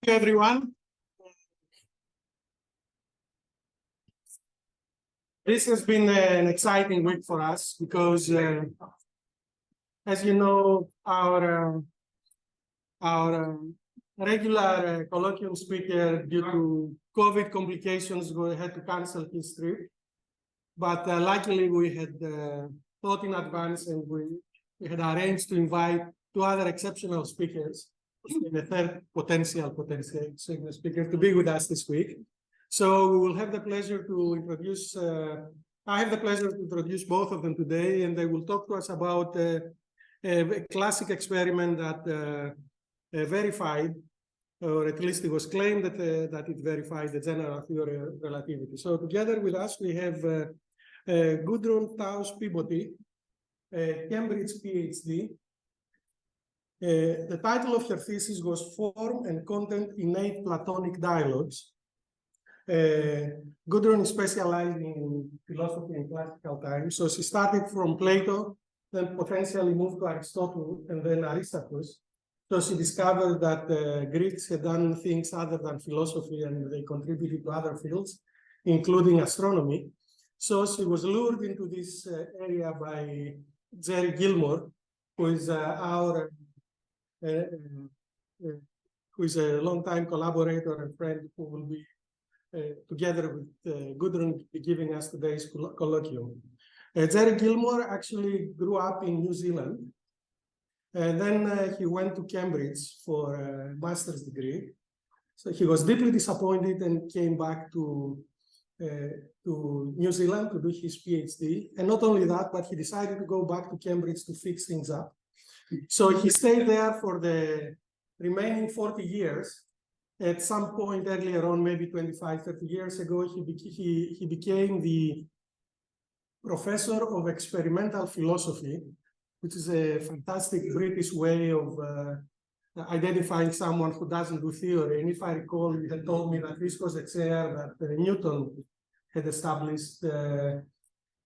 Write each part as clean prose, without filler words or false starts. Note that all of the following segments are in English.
you, everyone. This has been an exciting week for us because, as you know, our regular colloquium speaker, due to COVID complications, had to cancel his trip. But luckily, we had thought in advance, and we had arranged to invite two other exceptional speakers and a third potential speaker to be with us this week. So we will have the pleasure to introduce, I have the pleasure to introduce both of them today, and they will talk to us about a classic experiment that verified, or at least it was claimed that, that it verified the general theory of relativity. So together with us, we have Gudrun Tausch Pebody, Cambridge PhD. The title of her thesis was Form and Content Innate Platonic Dialogues. Gudrun is specializing in philosophy in classical times. So she started from Plato, then potentially moved to Aristotle, and then Aristotle. So she discovered that the Greeks had done things other than philosophy, and they contributed to other fields, including astronomy. So she was lured into this area by Gerry Gilmore, who is who is a long-time collaborator and friend, who will be together with Gudrun giving us today's colloquium. Gerry Gilmore actually grew up in New Zealand, and then he went to Cambridge for a master's degree. So he was deeply disappointed and came back to New Zealand to do his PhD. And not only that, but he decided to go back to Cambridge to fix things up. So he stayed there for the remaining 40 years. At some point earlier on, maybe 25, 30 years ago, he became the professor of experimental philosophy, which is a fantastic British way of identifying someone who doesn't do theory. And if I recall, you had told me that this was a chair that Newton had established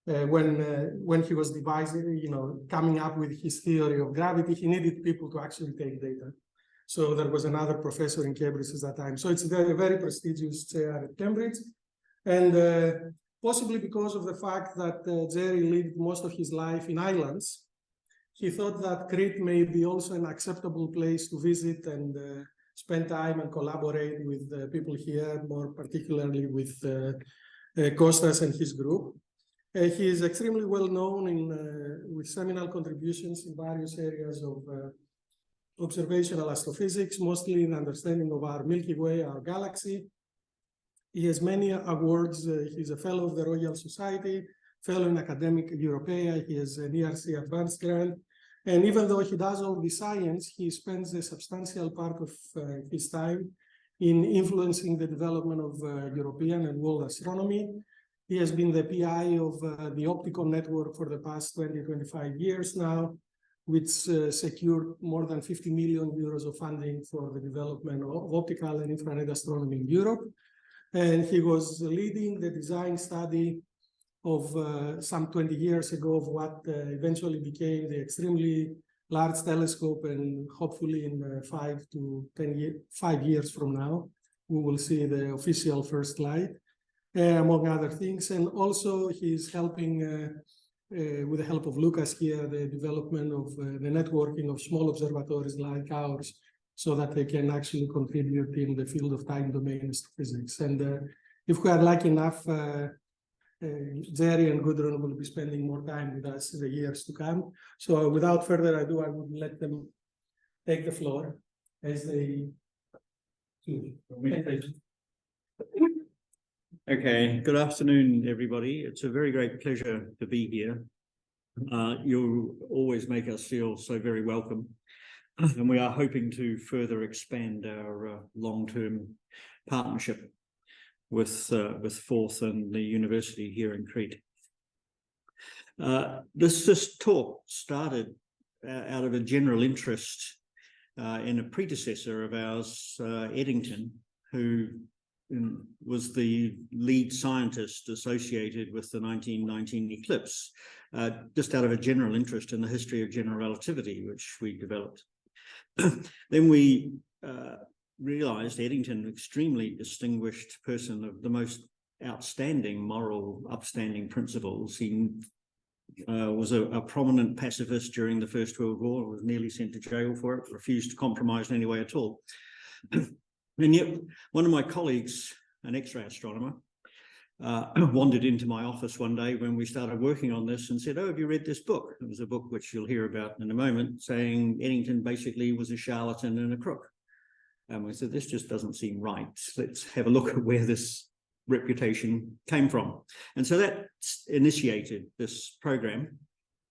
when he was devising, coming up with his theory of gravity. He needed people to actually take data. So there was another professor in Cambridge at that time. So it's a very prestigious chair at Cambridge. And possibly because of the fact that Gerry lived most of his life in islands, he thought that Crete may be also an acceptable place to visit and spend time and collaborate with people here, more particularly with Kostas and his group. He is extremely well known with seminal contributions in various areas of observational astrophysics, mostly in understanding of our Milky Way, our galaxy. He has many awards. He's a fellow of the Royal Society, fellow in Academic Europaea. He has an ERC Advanced Grant. And even though he does all the science, he spends a substantial part of his time in influencing the development of European and world astronomy. He has been the PI of the optical network for the past 20, 25 years now, which secured more than 50 million euros of funding for the development of optical and infrared astronomy in Europe. And he was leading the design study of some 20 years ago of what eventually became the extremely large telescope, and hopefully in 5 years from now, we will see the official first light, among other things. And also he's helping with the help of Lucas here, the development of the networking of small observatories like ours, so that they can actually contribute in the field of time domain astrophysics. And if we are lucky enough, Gerry and Gudrun will be spending more time with us in the years to come. So without further ado, I would let them take the floor as they choose. Okay, good afternoon, everybody. It's a very great pleasure to be here. You always make us feel so very welcome. And we are hoping to further expand our long-term partnership with Forth and the university here in Crete. This talk started out of a general interest in a predecessor of ours, Eddington, who was the lead scientist associated with the 1919 eclipse, just out of a general interest in the history of general relativity, which we developed. Then we realized Eddington, extremely distinguished person of the most outstanding moral, upstanding principles. He was a prominent pacifist during the First World War, was nearly sent to jail for it, refused to compromise in any way at all. And yet one of my colleagues, an X-ray astronomer, wandered into my office one day when we started working on this and said, "Oh, have you read this book?" It was a book which you'll hear about in a moment, saying Eddington basically was a charlatan and a crook. And we said, this just doesn't seem right. Let's have a look at where this reputation came from. And so that initiated this program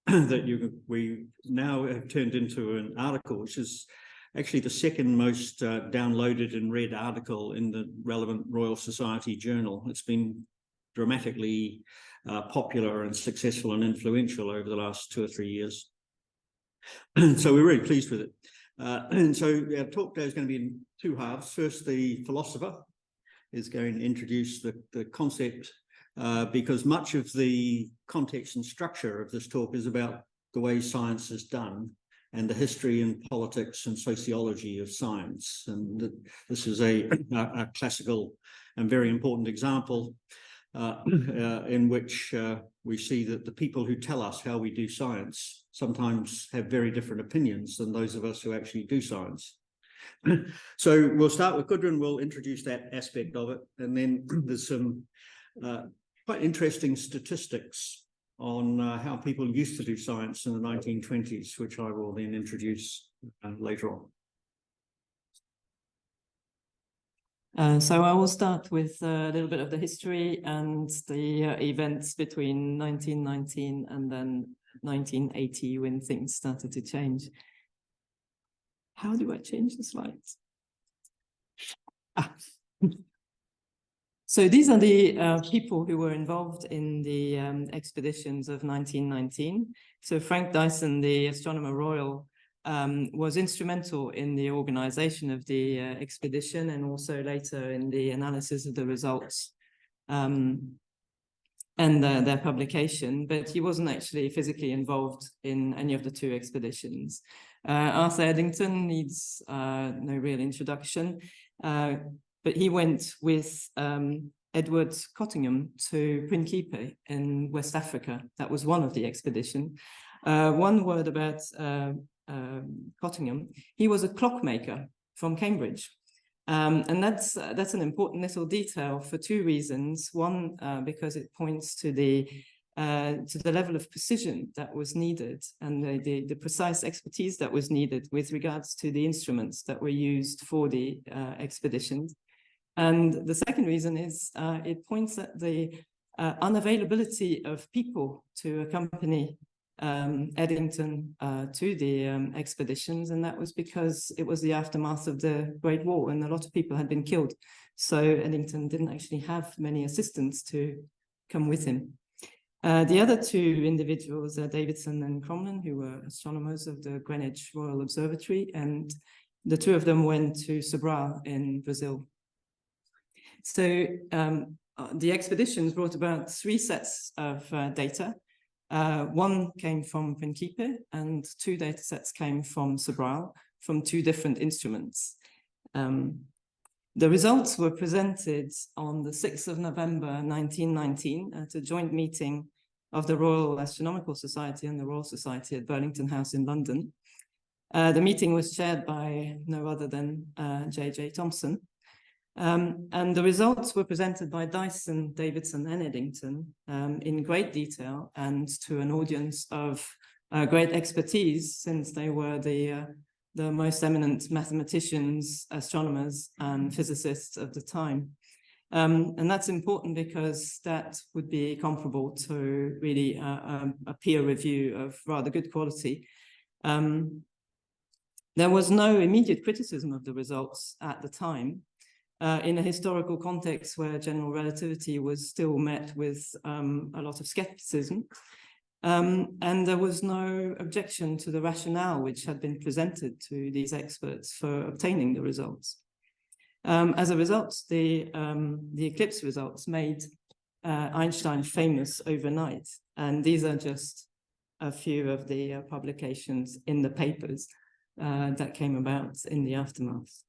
that we now have turned into an article, which is actually the second most downloaded and read article in the relevant Royal Society journal. It's been dramatically popular and successful and influential over the last 2 or 3 years. So we're really pleased with it. And so our talk today is going to be in 2 halves. First, the philosopher is going to introduce the concept, because much of the context and structure of this talk is about the way science is done and the history and politics and sociology of science. And this is a classical and very important example in which we see that the people who tell us how we do science sometimes have very different opinions than those of us who actually do science. So we'll start with Gudrun. We'll introduce that aspect of it. And then there's some quite interesting statistics on how people used to do science in the 1920s, which I will then introduce later on. So I will start with a little bit of the history and the events between 1919 and then 1980, when things started to change. How do I change the slides? So these are the people who were involved in the expeditions of 1919. So Frank Dyson, the Astronomer Royal, was instrumental in the organization of the expedition and also later in the analysis of the results and their publication, but he wasn't actually physically involved in any of the 2 expeditions. Arthur Eddington needs no real introduction, but he went with Edward Colloquium to Principe in West Africa. That was one of the expedition. One word about Colloquium. He was a clockmaker from Cambridge. And that's an important little detail for 2 reasons. One, because it points to the level of precision that was needed and the precise expertise that was needed with regards to the instruments that were used for the expeditions. And the second reason is it points at the unavailability of people to accompany Eddington to the expeditions, and that was because it was the aftermath of the Great War and a lot of people had been killed. So Eddington didn't actually have many assistants to come with him. The other 2 individuals are Davidson and Cromlin, who were astronomers of the Greenwich Royal Observatory, and the 2 of them went to Sobral in Brazil. So the expeditions brought about 3 sets of data. One came from Principe and 2 data sets came from Sobral from 2 different instruments. The results were presented on the 6th of November 1919 at a joint meeting of the Royal Astronomical Society and the Royal Society at Burlington House in London. The meeting was chaired by no other than J.J. Thomson. And the results were presented by Dyson, Davidson and Eddington in great detail and to an audience of great expertise, since they were the most eminent mathematicians, astronomers and physicists of the time. And that's important because that would be comparable to really a peer review of rather good quality. There was no immediate criticism of the results at the time. In a historical context where general relativity was still met with a lot of skepticism. And there was no objection to the rationale which had been presented to these experts for obtaining the results. As a result, the eclipse results made Einstein famous overnight. And these are just a few of the publications in the papers that came about in the aftermath.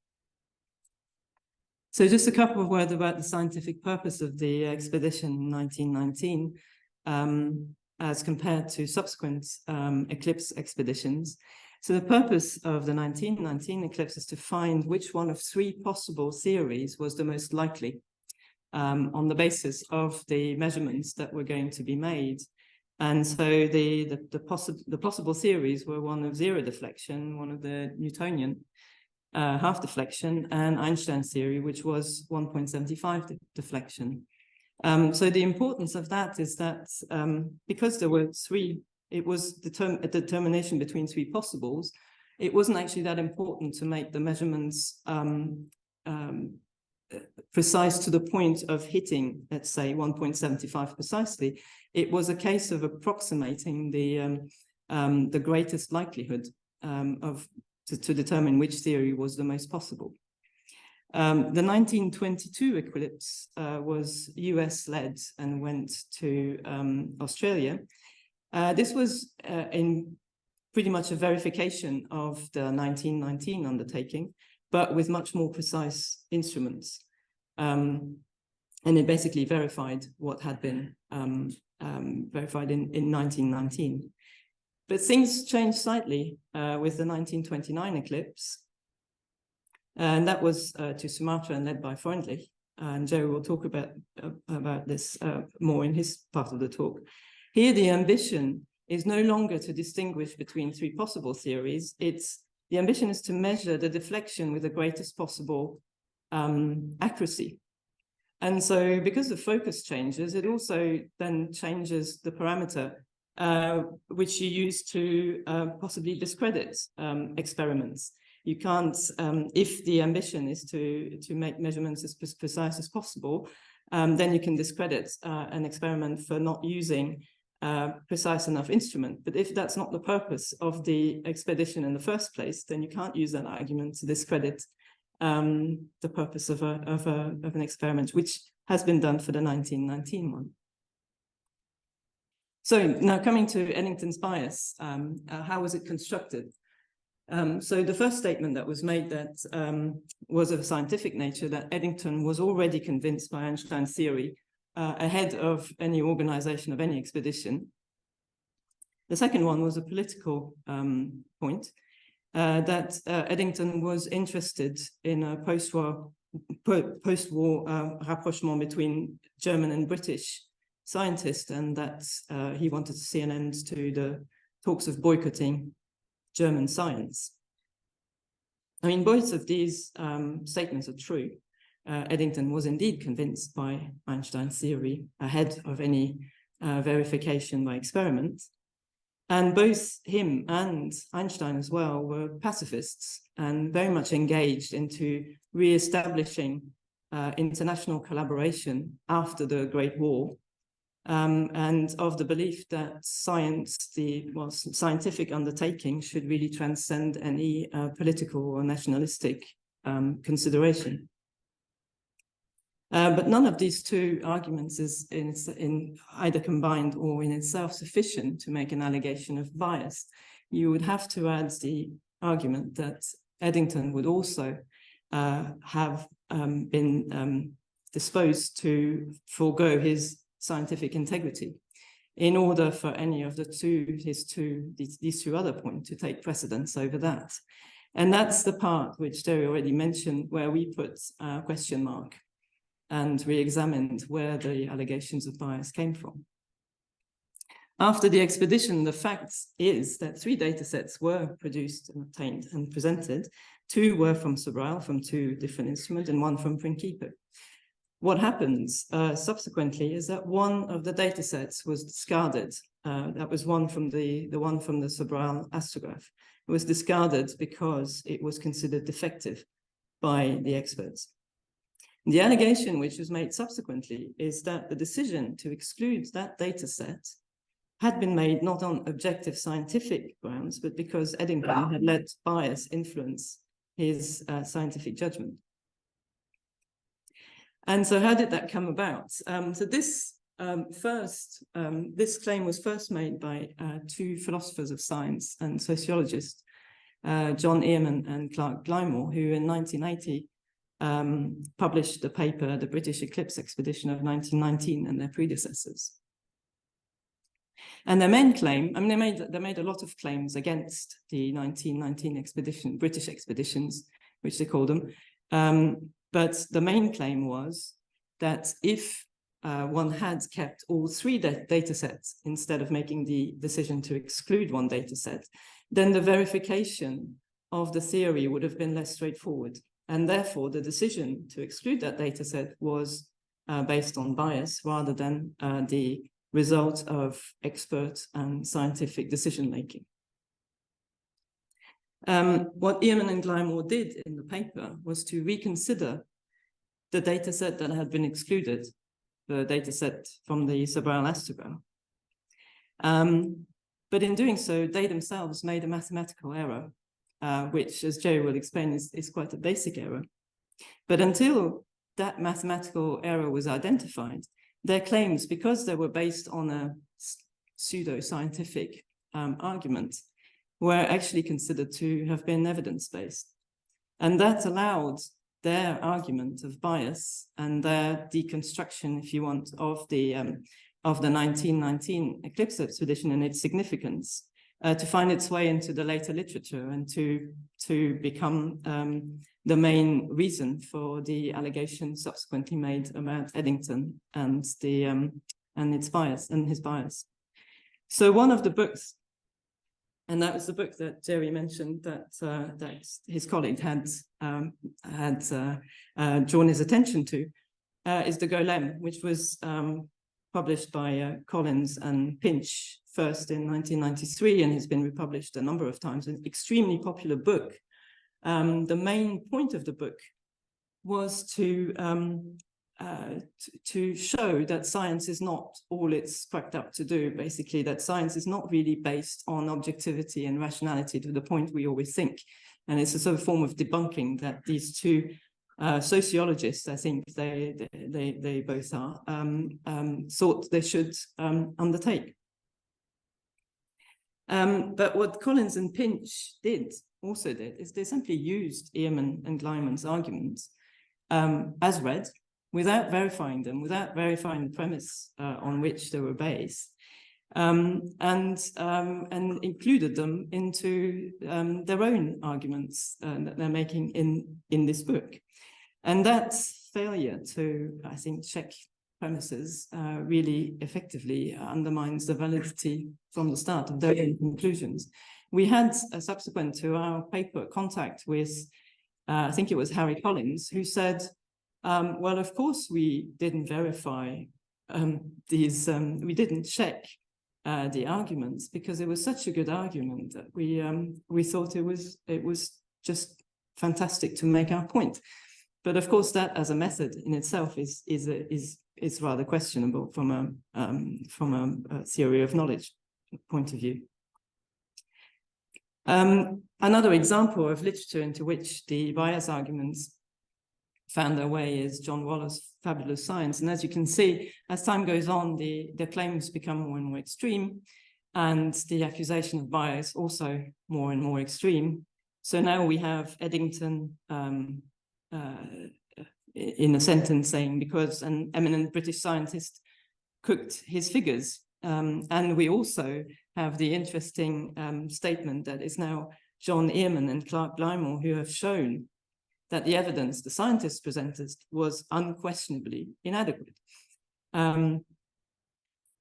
So just a couple of words about the scientific purpose of the expedition in 1919, as compared to subsequent eclipse expeditions. So the purpose of the 1919 eclipse is to find which one of 3 possible theories was the most likely on the basis of the measurements that were going to be made. And so the possible theories were one of zero deflection, one of the Newtonian half deflection, and Einstein's theory, which was 1.75 deflection. So the importance of that is that because there were 3, it was a determination between 3 possibles. It wasn't actually that important to make the measurements precise to the point of hitting, let's say, 1.75 precisely. It was a case of approximating the greatest likelihood to determine which theory was the most possible. The 1922 eclipse was US-led and went to Australia. This was in pretty much a verification of the 1919 undertaking, but with much more precise instruments. And it basically verified what had been verified in 1919. But things changed slightly with the 1929 eclipse. And that was to Sumatra and led by Freundlich. And Gerry will talk about this more in his part of the talk. Here, the ambition is no longer to distinguish between 3 possible theories. The ambition is to measure the deflection with the greatest possible accuracy. And so because the focus changes, it also then changes the parameter which you use to possibly discredit experiments. You can't, if the ambition is to make measurements as precise as possible, then you can discredit an experiment for not using precise enough instrument. But if that's not the purpose of the expedition in the first place, then you can't use that argument to discredit the purpose of an experiment, which has been done for the 1919 one. So now coming to Eddington's bias, how was it constructed? So the first statement that was made that was of a scientific nature, that Eddington was already convinced by Einstein's theory ahead of any organization of any expedition. The second one was a political point, that Eddington was interested in a post-war rapprochement between German and British scientists, and that he wanted to see an end to the talks of boycotting German science. I mean, both of these statements are true. Eddington was indeed convinced by Einstein's theory ahead of any verification by experiment. And both him and Einstein as well were pacifists and very much engaged into re-establishing international collaboration after the Great War, and of the belief that science, scientific undertaking should really transcend any political or nationalistic consideration. But none of these 2 arguments is in either combined or in itself sufficient to make an allegation of bias. You would have to add the argument that Eddington would also have been disposed to forego his scientific integrity in order for any of these 2 other points to take precedence over that. And that's the part which Gerry already mentioned, where we put a question mark and re-examined where the allegations of bias came from. After the expedition, the fact is that 3 data sets were produced and obtained and presented. 2 were from Sobral, from 2 different instruments, and 1 from Principe. What happens subsequently is that one of the data sets was discarded. That was one from the one from the Sobral astrograph. It was discarded because it was considered defective by the experts. The allegation which was made subsequently is that the decision to exclude that data set had been made not on objective scientific grounds, but because Eddington had let bias influence his scientific judgment. And so how did that come about? So this claim was first made by 2 philosophers of science and sociologists, John Earman and Clark Gilmore, who in 1980 published the paper, The British Eclipse Expedition of 1919 and their predecessors. And their main claim, I mean, they made a lot of claims against the 1919 expedition, British expeditions, which they called them. But the main claim was that if one had kept all three data sets instead of making the decision to exclude one data set, then the verification of the theory would have been less straightforward. And therefore, the decision to exclude that data set was based on bias rather than the result of expert and scientific decision-making. What Earman and Gilmore did in the paper was to reconsider the data set that had been excluded, the data set from the Sobral astrograph. But in doing so, they themselves made a mathematical error, which, as Gerry will explain, is quite a basic error. But until that mathematical error was identified, their claims, because they were based on a pseudo-scientific argument, were actually considered to have been evidence-based. And that allowed their argument of bias and their deconstruction, if you want, of the 1919 eclipse expedition and its significance to find its way into the later literature and to become the main reason for the allegations subsequently made about Eddington and its bias and his bias. So one of the books, and that was the book that Gerry mentioned that his colleague had drawn his attention to, is the Golem, which was published by Collins and Pinch first in 1993 and has been republished a number of times. An extremely popular book. The main point of the book was to show that science is not all it's cracked up to do, basically, that science is not really based on objectivity and rationality to the point we always think. And it's a sort of form of debunking that these two sociologists, I think they both are, thought they should undertake. But what Collins and Pinch also did, is they simply used Earman and Gilmore's arguments as read, without verifying them, without verifying the premise on which they were based, and included them into their own arguments that they're making in this book. And that failure to, I think, check premises really effectively undermines the validity from the start of their own conclusions. We had, subsequent to our paper, contact with, I think it was Harry Collins, who said, well, of course, we didn't verify we didn't check the arguments because it was such a good argument that we thought it was just fantastic to make our point. But of course, that as a method in itself is rather questionable from a theory of knowledge point of view. Another example of literature into which the bias arguments found their way is John Waller's Fabulous Science. And as you can see, as time goes on, the claims become more and more extreme, and the accusation of bias also more and more extreme. So now we have Eddington in a sentence saying, because an eminent British scientist cooked his figures. And we also have the interesting statement that is now John Earman and Clark Gilmore, who have shown that the evidence the scientists presented was unquestionably inadequate.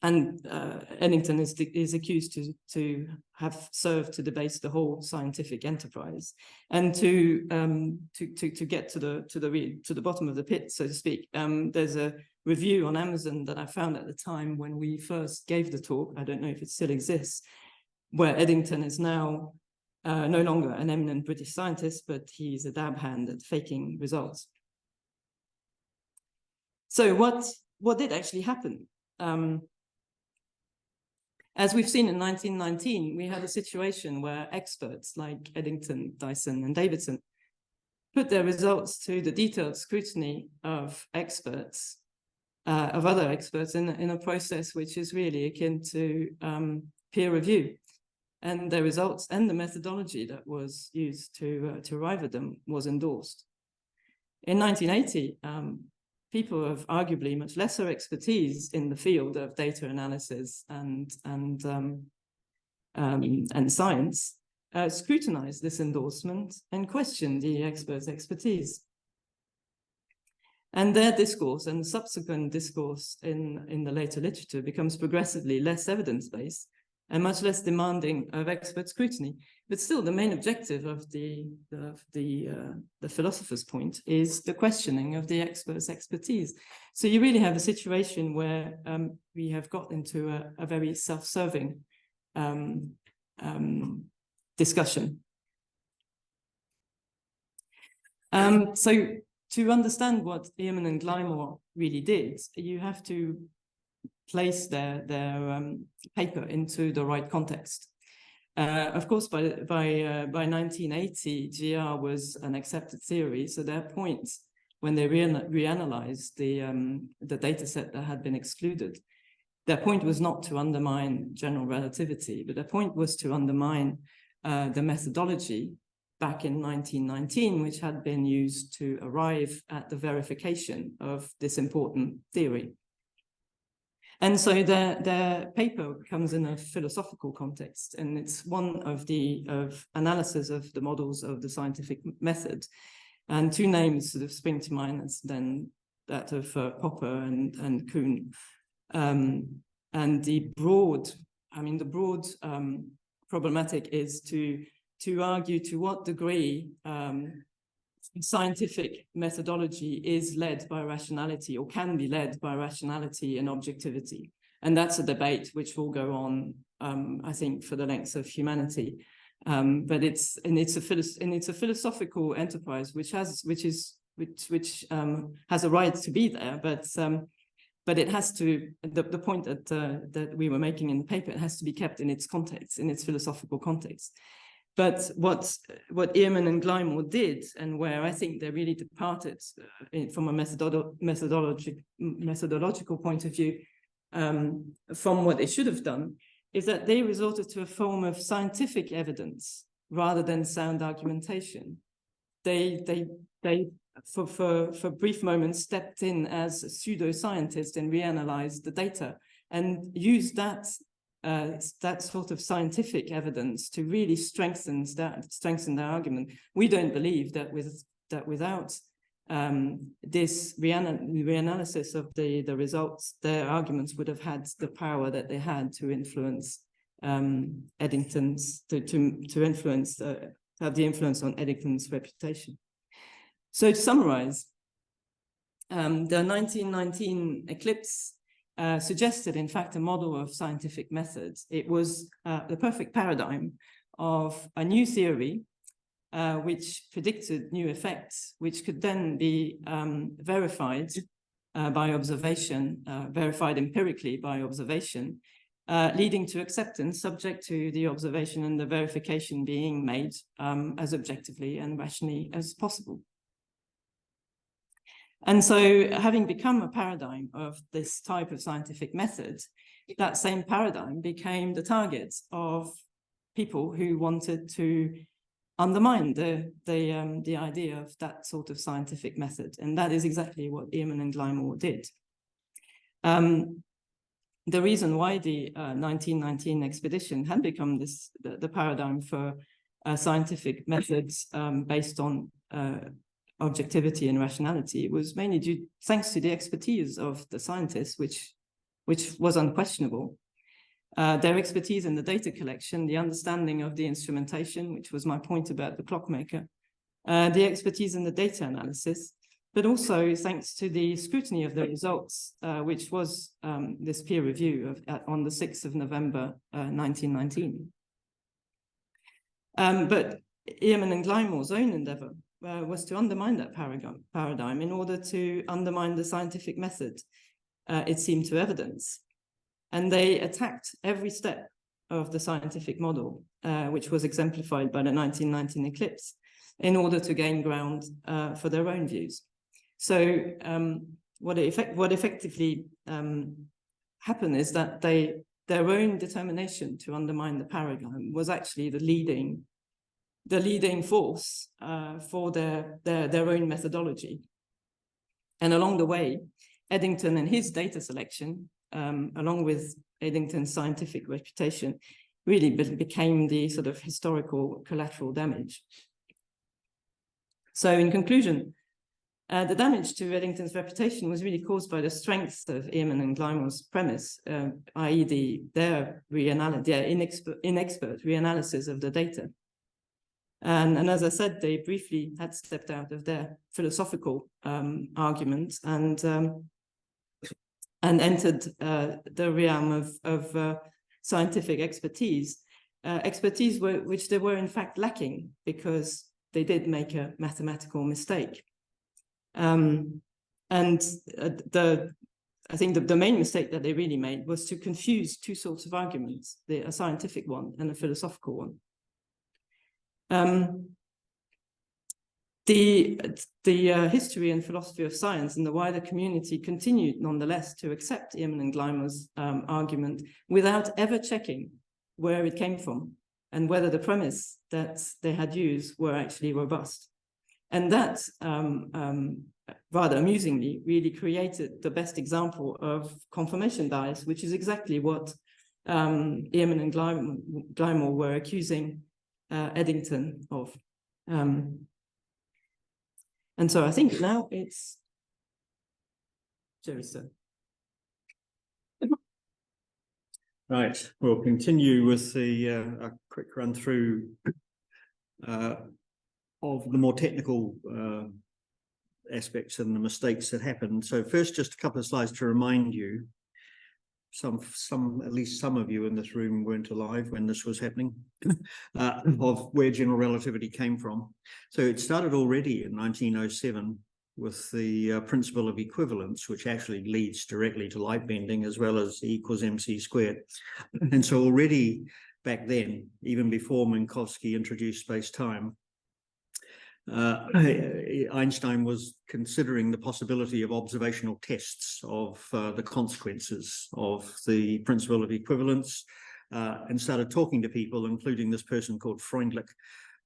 Eddington is accused to have served to debase the whole scientific enterprise, and to get to the bottom of the pit, so to speak. There's a review on Amazon that I found at the time when we first gave the talk. I don't know if it still exists, where Eddington is now no longer an eminent British scientist, but he's a dab hand at faking results. So what did actually happen? As we've seen in 1919, we had a situation where experts like Eddington, Dyson, and Davidson put their results to the detailed scrutiny of experts, of other experts in a process which is really akin to peer review. And the results and the methodology that was used to arrive at them was endorsed. In 1980, people of arguably much lesser expertise in the field of data analysis and science scrutinized this endorsement and questioned the experts' expertise. And their discourse and subsequent discourse in the later literature becomes progressively less evidence-based and much less demanding of expert scrutiny. But still, the main objective of the philosopher's point is the questioning of the expert's expertise. So you really have a situation where we have got into a very self-serving discussion. So to understand what Ehrman and Gilmore really did, you have to place their paper into the right context. Of course, by 1980, GR was an accepted theory. So their point, when they reanalyzed the data set that had been excluded, their point was not to undermine general relativity, but their point was to undermine the methodology back in 1919, which had been used to arrive at the verification of this important theory. And so their paper comes in a philosophical context, and it's one of analysis of the models of the scientific method. And two names sort of spring to mind, as then that of Popper and Kuhn. And the broad problematic is to argue to what degree scientific methodology is led by rationality or can be led by rationality and objectivity. And that's a debate which will go on, I think, for the length of humanity. But it's a philosophical enterprise which has a right to be there, but it has to, the point that we were making in the paper, it has to be kept in its context, in its philosophical context. But what Ehrman and Gilmore did, and where I think they really departed from a methodological point of view from what they should have done, is that they resorted to a form of scientific evidence rather than sound argumentation. They for brief moments stepped in as a pseudoscientist and reanalyzed the data and used that sort of scientific evidence to really strengthen their argument. We don't believe that without this reanalysis of the results, their arguments would have had the power that they had to influence Eddington's have the influence on Eddington's reputation. So to summarize, the 1919 eclipse suggested, in fact, a model of scientific methods. It was the perfect paradigm of a new theory which predicted new effects, which could then be verified by observation, verified empirically by observation, leading to acceptance subject to the observation and the verification being made as objectively and rationally as possible. And so, having become a paradigm of this type of scientific method, that same paradigm became the target of people who wanted to undermine the idea of that sort of scientific method. And that is exactly what Ehrman and Gilmore did. The reason why the 1919 expedition had become the paradigm for scientific methods based on objectivity and rationality was mainly thanks to the expertise of the scientists, which was unquestionable. Their expertise in the data collection, the understanding of the instrumentation, which was my point about the clockmaker, the expertise in the data analysis, but also thanks to the scrutiny of the results, which was this peer review on the 6th of November, 1919. But Ehrman and Gilmore's own endeavor was to undermine that paradigm in order to undermine the scientific method it seemed to evidence. And they attacked every step of the scientific model, which was exemplified by the 1919 eclipse, in order to gain ground for their own views. So what effectively happened is that their own determination to undermine the paradigm was actually the leading force for their own methodology. And along the way, Eddington and his data selection, along with Eddington's scientific reputation, really became the sort of historical collateral damage. So in conclusion, the damage to Eddington's reputation was really caused by the strength of Earman and Gilmore's premise, i.e. their inexpert reanalysis of the data. And as I said, they briefly had stepped out of their philosophical argument and entered the realm of scientific expertise, which they were in fact lacking because they did make a mathematical mistake. I think the main mistake that they really made was to confuse two sorts of arguments, a scientific one and a philosophical one. The history and philosophy of science and the wider community continued nonetheless to accept Earman and Gilmore's argument without ever checking where it came from and whether the premise that they had used were actually robust. And that, rather amusingly, really created the best example of confirmation bias, which is exactly what Earman and Gilmore were accusing Eddington of. And so I think now it's Gerry's turn. Right, we'll continue with a quick run through of the more technical aspects and the mistakes that happened. So first, just a couple of slides to remind you, at least some of you in this room weren't alive when this was happening, of where general relativity came from. So it started already in 1907 with the principle of equivalence, which actually leads directly to light bending as well as E equals mc squared. And so already back then, even before Minkowski introduced space-time, Einstein was considering the possibility of observational tests of the consequences of the principle of equivalence, and started talking to people, including this person called Freundlich,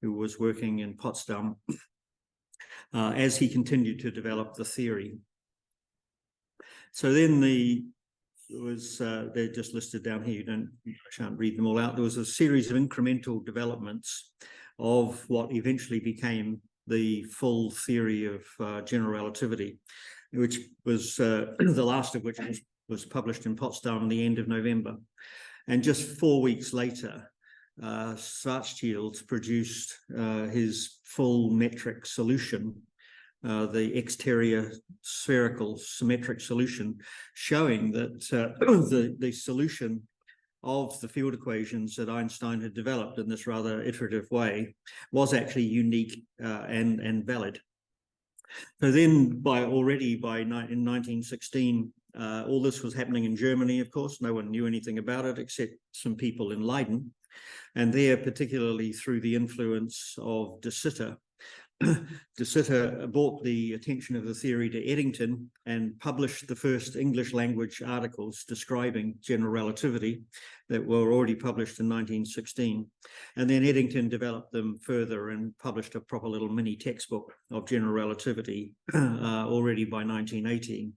who was working in Potsdam, as he continued to develop the theory. So then they're just listed down here. I shan't read them all out. There was a series of incremental developments of what eventually became the full theory of general relativity, which was the last of which was published in Potsdam at the end of November. And just 4 weeks later, Schwarzschild produced his full metric solution, the exterior spherical symmetric solution, showing that the solution of the field equations that Einstein had developed in this rather iterative way was actually unique and valid. So then in 1916, all this was happening in Germany, of course. No one knew anything about it except some people in Leiden. And there, particularly through the influence of De Sitter, De Sitter brought the attention of the theory to Eddington and published the first English language articles describing general relativity that were already published in 1916. And then Eddington developed them further and published a proper little mini textbook of general relativity already by 1918.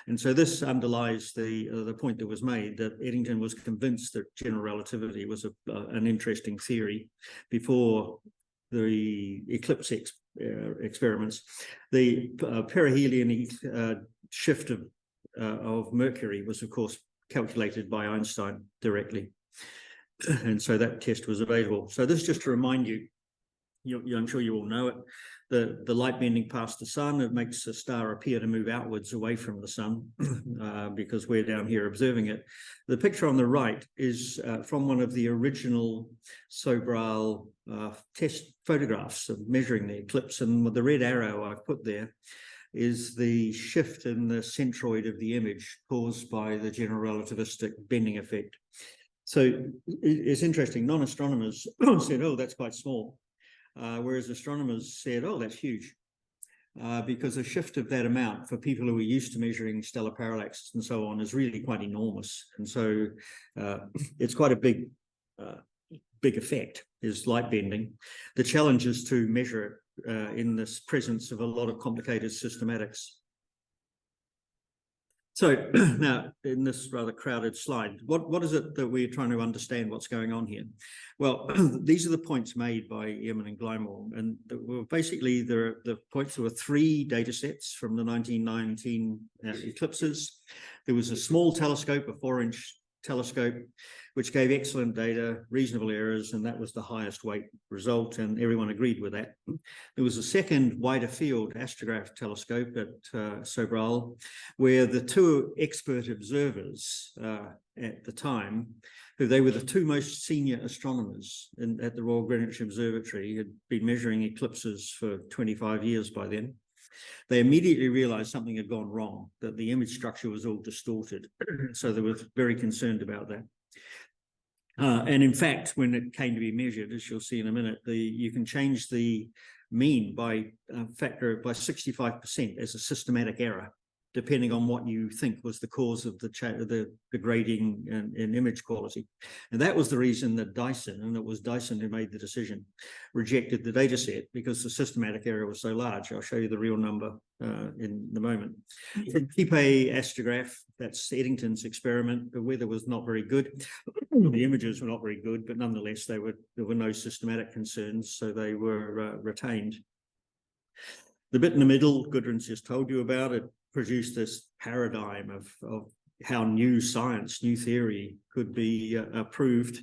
And so this underlies the point that was made, that Eddington was convinced that general relativity was an interesting theory before the eclipse experiments. The perihelion shift of Mercury was, of course, calculated by Einstein directly. And so that test was available. So this is just to remind you, I'm sure you all know it, the light bending past the sun, it makes a star appear to move outwards away from the sun because we're down here observing it. The picture on the right is from one of the original Sobral test photographs of measuring the eclipse, and with the red arrow I've put there is the shift in the centroid of the image caused by the general relativistic bending effect. So it's interesting, non-astronomers said, oh, that's quite small. Whereas astronomers said, oh, that's huge, because a shift of that amount for people who are used to measuring stellar parallaxes and so on is really quite enormous. And so it's quite a big effect, is light bending. The challenge is to measure it in this presence of a lot of complicated systematics. So now, in this rather crowded slide, what is it that we're trying to understand what's going on here? Well, these are the points made by Ehrman and Gilmore, and were basically the points. There were 3 data sets from the 1919 eclipses. There was a small telescope, a 4-inch telescope, which gave excellent data, reasonable errors, and that was the highest weight result, and everyone agreed with that. There was a second wider field astrograph telescope at Sobral, where the 2 expert observers at the time, who they were the 2 most senior astronomers at the Royal Greenwich Observatory, had been measuring eclipses for 25 years by then. They immediately realized something had gone wrong, that the image structure was all distorted. So they were very concerned about that. And in fact, when it came to be measured, as you'll see in a minute, you can change the mean by a factor by 65% as a systematic error, depending on what you think was the cause of the degrading in image quality. And that was the reason that Dyson, and it was Dyson who made the decision, rejected the data set, because the systematic error was so large. I'll show you the real number in a moment. From Kipe astrograph, that's Eddington's experiment, the weather was not very good. The images were not very good, but nonetheless, there were no systematic concerns, so they were retained. The bit in the middle, Gudrun's just told you about it, produced this paradigm of how new science, new theory could be approved,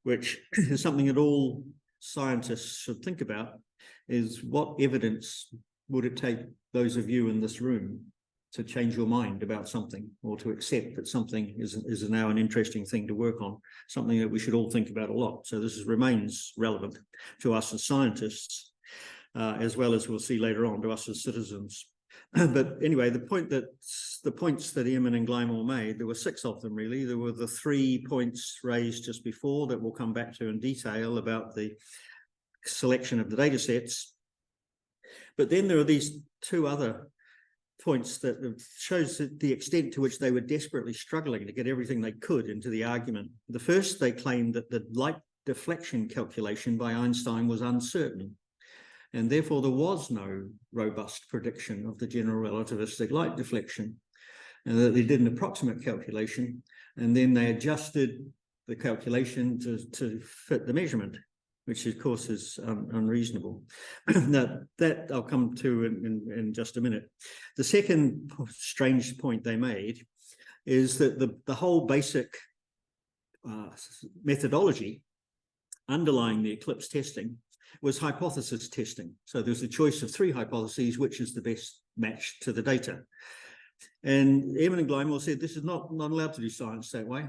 which is something that all scientists should think about, is what evidence would it take those of you in this room to change your mind about something, or to accept that something is now an interesting thing to work on, something that we should all think about a lot. So this remains relevant to us as scientists, as well as we'll see later on to us as citizens. But anyway, the points that Ehrman and Gilmore made, there were 6 of them really. There were the 3 points raised just before that we'll come back to in detail about the selection of the data sets. But then there are these 2 other points that shows the extent to which they were desperately struggling to get everything they could into the argument. The first, they claimed that the light deflection calculation by Einstein was uncertain, and therefore there was no robust prediction of the general relativistic light deflection, and that they did an approximate calculation, and then they adjusted the calculation to fit the measurement, which of course is unreasonable. Now, that I'll come to in just a minute. The second strange point they made is that the whole basic methodology underlying the eclipse testing was hypothesis testing. So there's a choice of 3 hypotheses, which is the best match to the data. And Ehrman and Gilmore said this is not allowed to do science that way.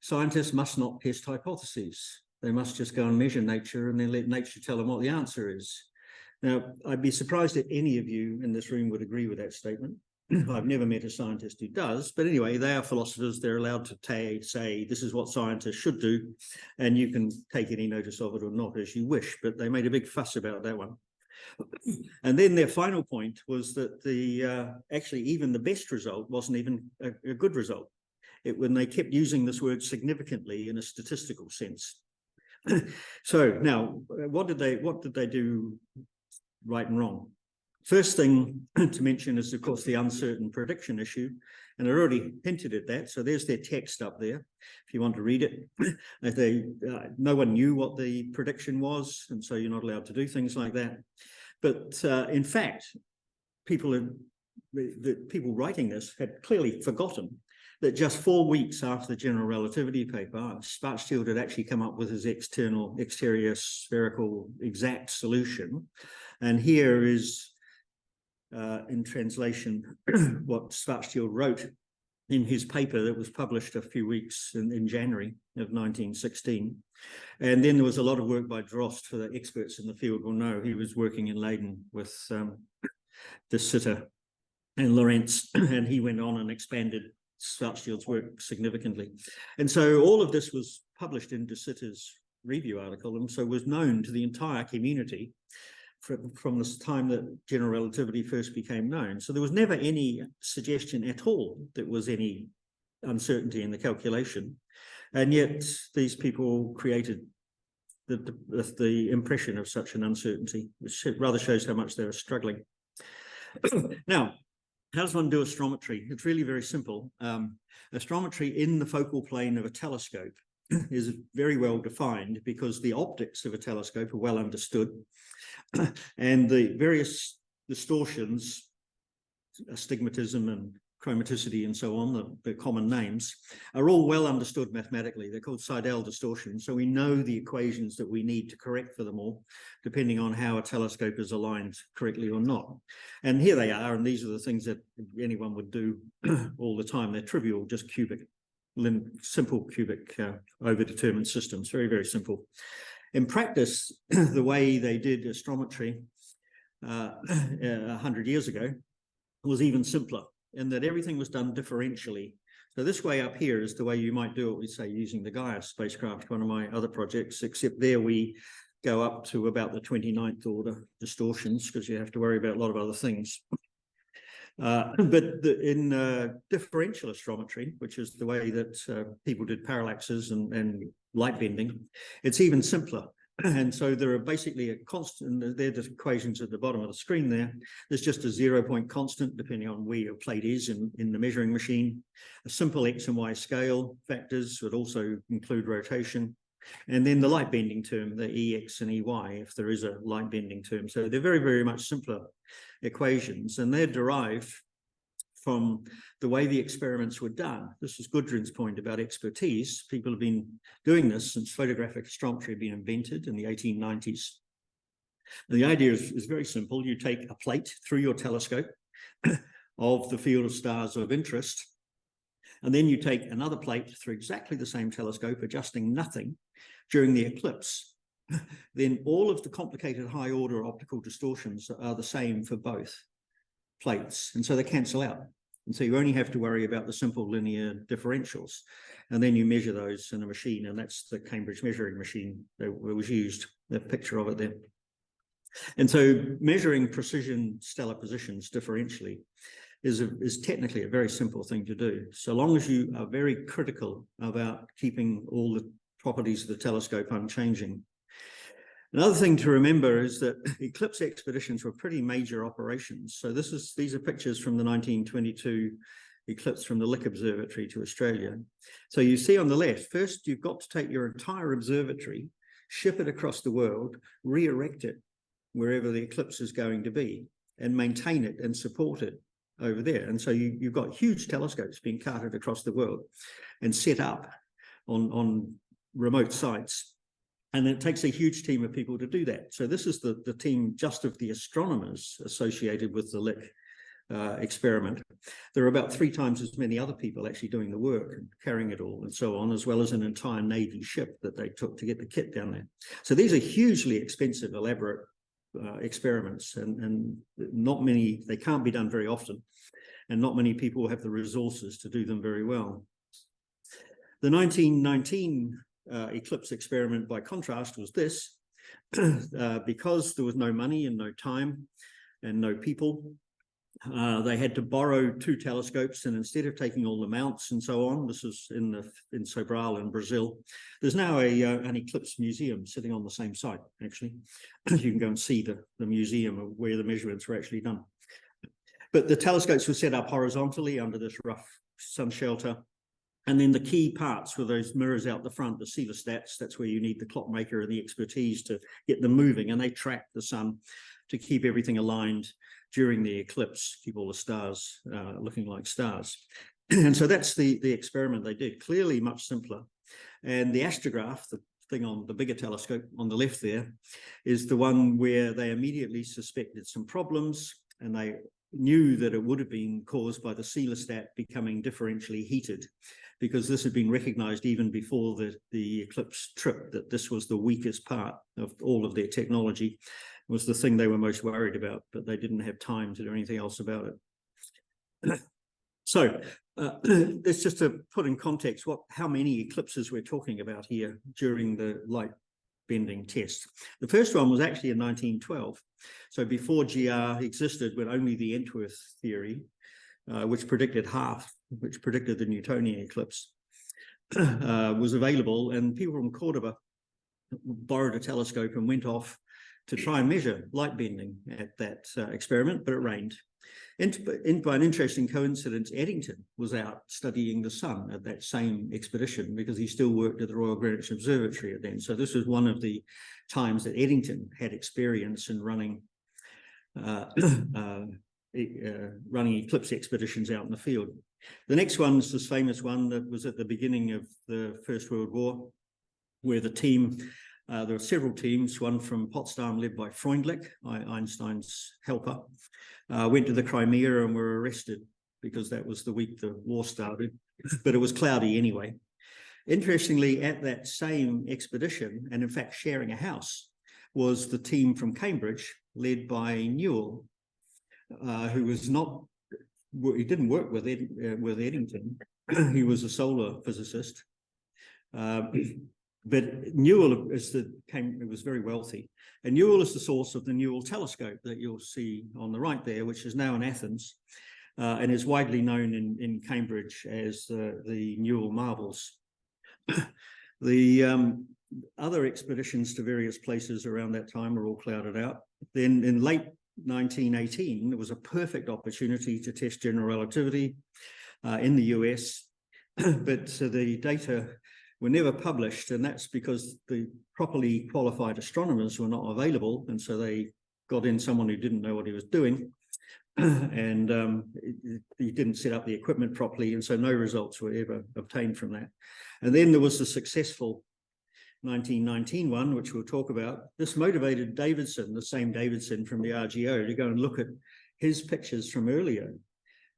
Scientists must not test hypotheses. They must just go and measure nature and then let nature tell them what the answer is. Now, I'd be surprised if any of you in this room would agree with that statement. I've never met a scientist who does, but anyway, they are philosophers. They're allowed to say this is what scientists should do, and you can take any notice of it or not as you wish, but they made a big fuss about that one. And then their final point was that actually even the best result wasn't even a good result. When they kept using this word significantly in a statistical sense. So now, what did they do right and wrong? First thing to mention is, of course, the uncertain prediction issue, and I already hinted at that. So there's their text up there, if you want to read it. No one knew what the prediction was, and so you're not allowed to do things like that. But in fact, the people writing this had clearly forgotten that just 4 weeks after the general relativity paper, Schwarzschild had actually come up with his exterior spherical exact solution. And here is, in translation, what Schwarzschild wrote in his paper that was published a few weeks in January of 1916. And then there was a lot of work by Drost, for the experts in the field will know. He was working in Leiden with De Sitter and Lorentz, and he went on and expanded Schwarzschild's work significantly. And so all of this was published in De Sitter's review article, and so was known to the entire community from this time that general relativity first became known. So there was never any suggestion at all that was any uncertainty in the calculation. And yet these people created the impression of such an uncertainty, which rather shows how much they were struggling. Now, how does one do astrometry? It's really very simple. Astrometry in the focal plane of a telescope is very well defined because the optics of a telescope are well understood, and the various distortions, astigmatism and chromaticity and so on, the common names, are all well understood mathematically. They're called Seidel distortions. So we know the equations that we need to correct for them all, depending on how a telescope is aligned correctly or not. And here they are, and these are the things that anyone would do all the time. They're trivial, just cubic, simple cubic overdetermined systems, very, very simple. In practice, the way they did astrometry 100 years ago was even simpler, in that everything was done differentially. So this way up here is the way you might do it, we say, using the Gaia spacecraft, one of my other projects, except there we go up to about the 29th order distortions because you have to worry about a lot of other things. But in differential astrometry, which is the way that people did parallaxes and light bending, it's even simpler. And so there are basically a constant, they're the equations at the bottom of the screen there. There's just a 0-point constant, depending on where your plate is in the measuring machine. A simple X and Y scale factors would also include rotation. And then the light bending term, the EX and EY, if there is a light bending term. So they're very, very much simpler equations, and they're derived from the way the experiments were done. This is Gudrun's point about expertise. People have been doing this since photographic astrometry had been invented in the 1890s. And the idea is very simple. You take a plate through your telescope of the field of stars of interest, and then you take another plate through exactly the same telescope, adjusting nothing during the eclipse. Then all of the complicated high-order optical distortions are the same for both plates, and so they cancel out. And so you only have to worry about the simple linear differentials, and then you measure those in a machine, and that's the Cambridge measuring machine that was used, the picture of it there. And so measuring precision stellar positions differentially is technically a very simple thing to do, so long as you are very critical about keeping all the properties of the telescope unchanging. Another thing to remember is that eclipse expeditions were pretty major operations. So these are pictures from the 1922 eclipse from the Lick Observatory to Australia. So you see on the left, first you've got to take your entire observatory, ship it across the world, re-erect it wherever the eclipse is going to be, and maintain it and support it over there. And so you've got huge telescopes being carted across the world and set up on remote sites. And it takes a huge team of people to do that. So this is the team just of the astronomers associated with the Lick experiment. There are about 3 times as many other people actually doing the work and carrying it all and so on, as well as an entire Navy ship that they took to get the kit down there. So these are hugely expensive, elaborate experiments, and not many, they can't be done very often, and not many people have the resources to do them very well. The 1919 eclipse experiment, by contrast, was this. Because there was no money and no time and no people, they had to borrow 2 telescopes, and instead of taking all the mounts and so on, this is in Sobral in Brazil, there's now an eclipse museum sitting on the same site, actually. You can go and see the museum of where the measurements were actually done. But the telescopes were set up horizontally under this rough sun shelter. And then the key parts were those mirrors out the front, the coelostats. That's where you need the clockmaker and the expertise to get them moving. And they track the sun to keep everything aligned during the eclipse, keep all the stars looking like stars. And so that's the experiment they did, clearly much simpler. And the astrograph, the thing on the bigger telescope on the left there, is the one where they immediately suspected some problems, and they knew that it would have been caused by the coelostat becoming differentially heated, because this had been recognized even before the eclipse trip, that this was the weakest part of all of their technology, was the thing they were most worried about, but they didn't have time to do anything else about it. So it's just to put in context how many eclipses we're talking about here during the light bending test. The first one was actually in 1912. So before GR existed, when only the Entworth theory, which predicted the Newtonian eclipse, was available, and people from Cordoba borrowed a telescope and went off to try and measure light bending at that experiment, but it rained. by an interesting coincidence, Eddington was out studying the sun at that same expedition because he still worked at the Royal Greenwich Observatory then. So this was one of the times that Eddington had experience in running eclipse expeditions out in the field. The next one is this famous one that was at the beginning of the First World War, where the team, there were several teams, one from Potsdam led by Freundlich, Einstein's helper, went to the Crimea and were arrested because that was the week the war started, but it was cloudy anyway. Interestingly, at that same expedition, and in fact sharing a house, was the team from Cambridge led by Newell, who was not, he didn't work with Eddington, he was a solar physicist. But Newell was very wealthy. And Newell is the source of the Newell telescope that you'll see on the right there, which is now in Athens, and is widely known in Cambridge as the Newell marbles. The other expeditions to various places around that time were all clouded out. Then in late 1918, there was a perfect opportunity to test general relativity in the US, but the data were never published, and that's because the properly qualified astronomers were not available, and so they got in someone who didn't know what he was doing, and he didn't set up the equipment properly, and so no results were ever obtained from that. And then there was the successful 1919 one, which we'll talk about. This motivated Davidson, the same Davidson from the RGO, to go and look at his pictures from earlier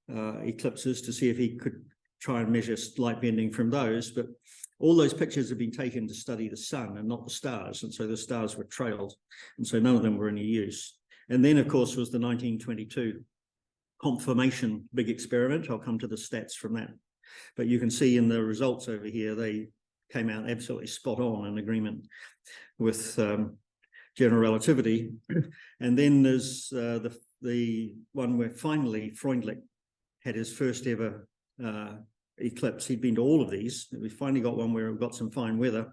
eclipses to see if he could try and measure light bending from those. But all those pictures have been taken to study the sun and not the stars, and so the stars were trailed, and so none of them were any use. And then, of course, was the 1922 confirmation big experiment. I'll come to the stats from that. But you can see in the results over here, they came out absolutely spot on in agreement with general relativity. And then there's the one where finally Freundlich had his first ever eclipse. He'd been to all of these. We finally got one where we got some fine weather,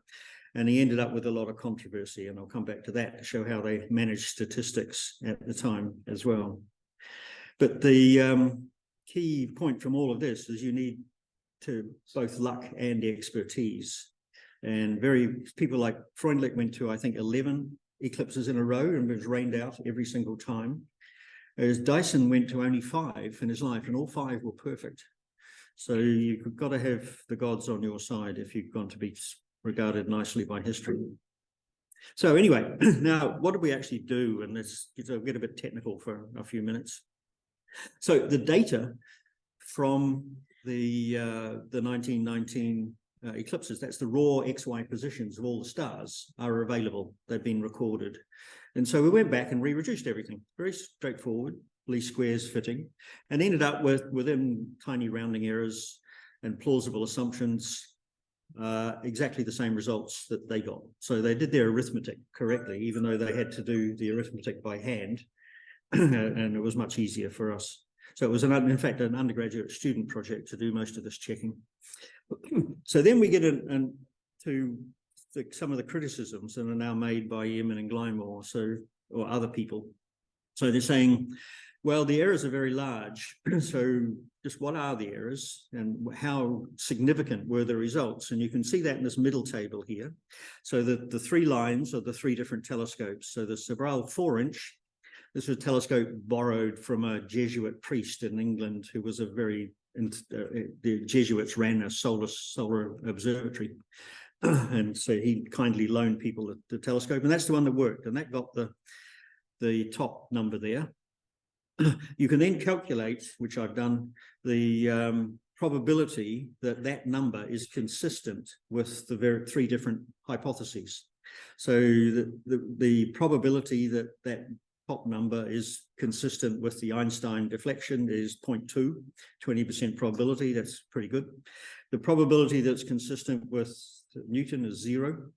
and he ended up with a lot of controversy, and I'll come back to that to show how they managed statistics at the time as well. But the key point from all of this is you need to both luck and expertise. And people like Freundlich went to, I think, 11 eclipses in a row and was rained out every single time. Whereas Dyson went to only 5 in his life, and all 5 were perfect. So you've got to have the gods on your side if you're going to be regarded nicely by history. So anyway, now what did we actually do? And let's get a bit technical for a few minutes. So the data from the 1919 eclipses, that's the raw XY positions of all the stars, are available. They've been recorded. And so we went back and reproduced everything. Very straightforward, least squares fitting, and ended up with, within tiny rounding errors and plausible assumptions, exactly the same results that they got. So they did their arithmetic correctly, even though they had to do the arithmetic by hand, and it was much easier for us. So it was, in fact, an undergraduate student project to do most of this checking. So then we get into some of the criticisms that are now made by Ehrman and Gilmore, or other people. So they're saying, well, the errors are very large. So just what are the errors and how significant were the results? And you can see that in this middle table here. So the 3 lines are the 3 different telescopes. So the Sobral 4-inch, this was a telescope borrowed from a Jesuit priest in England who was the Jesuits ran a solar observatory. And so he kindly loaned people the telescope, and that's the one that worked, and that got the top number there. You can then calculate, which I've done, the probability that that number is consistent with the 3 different hypotheses. So the probability that that top number is consistent with the Einstein deflection is 0.2, 20% probability. That's pretty good. The probability that's consistent with Newton is 0,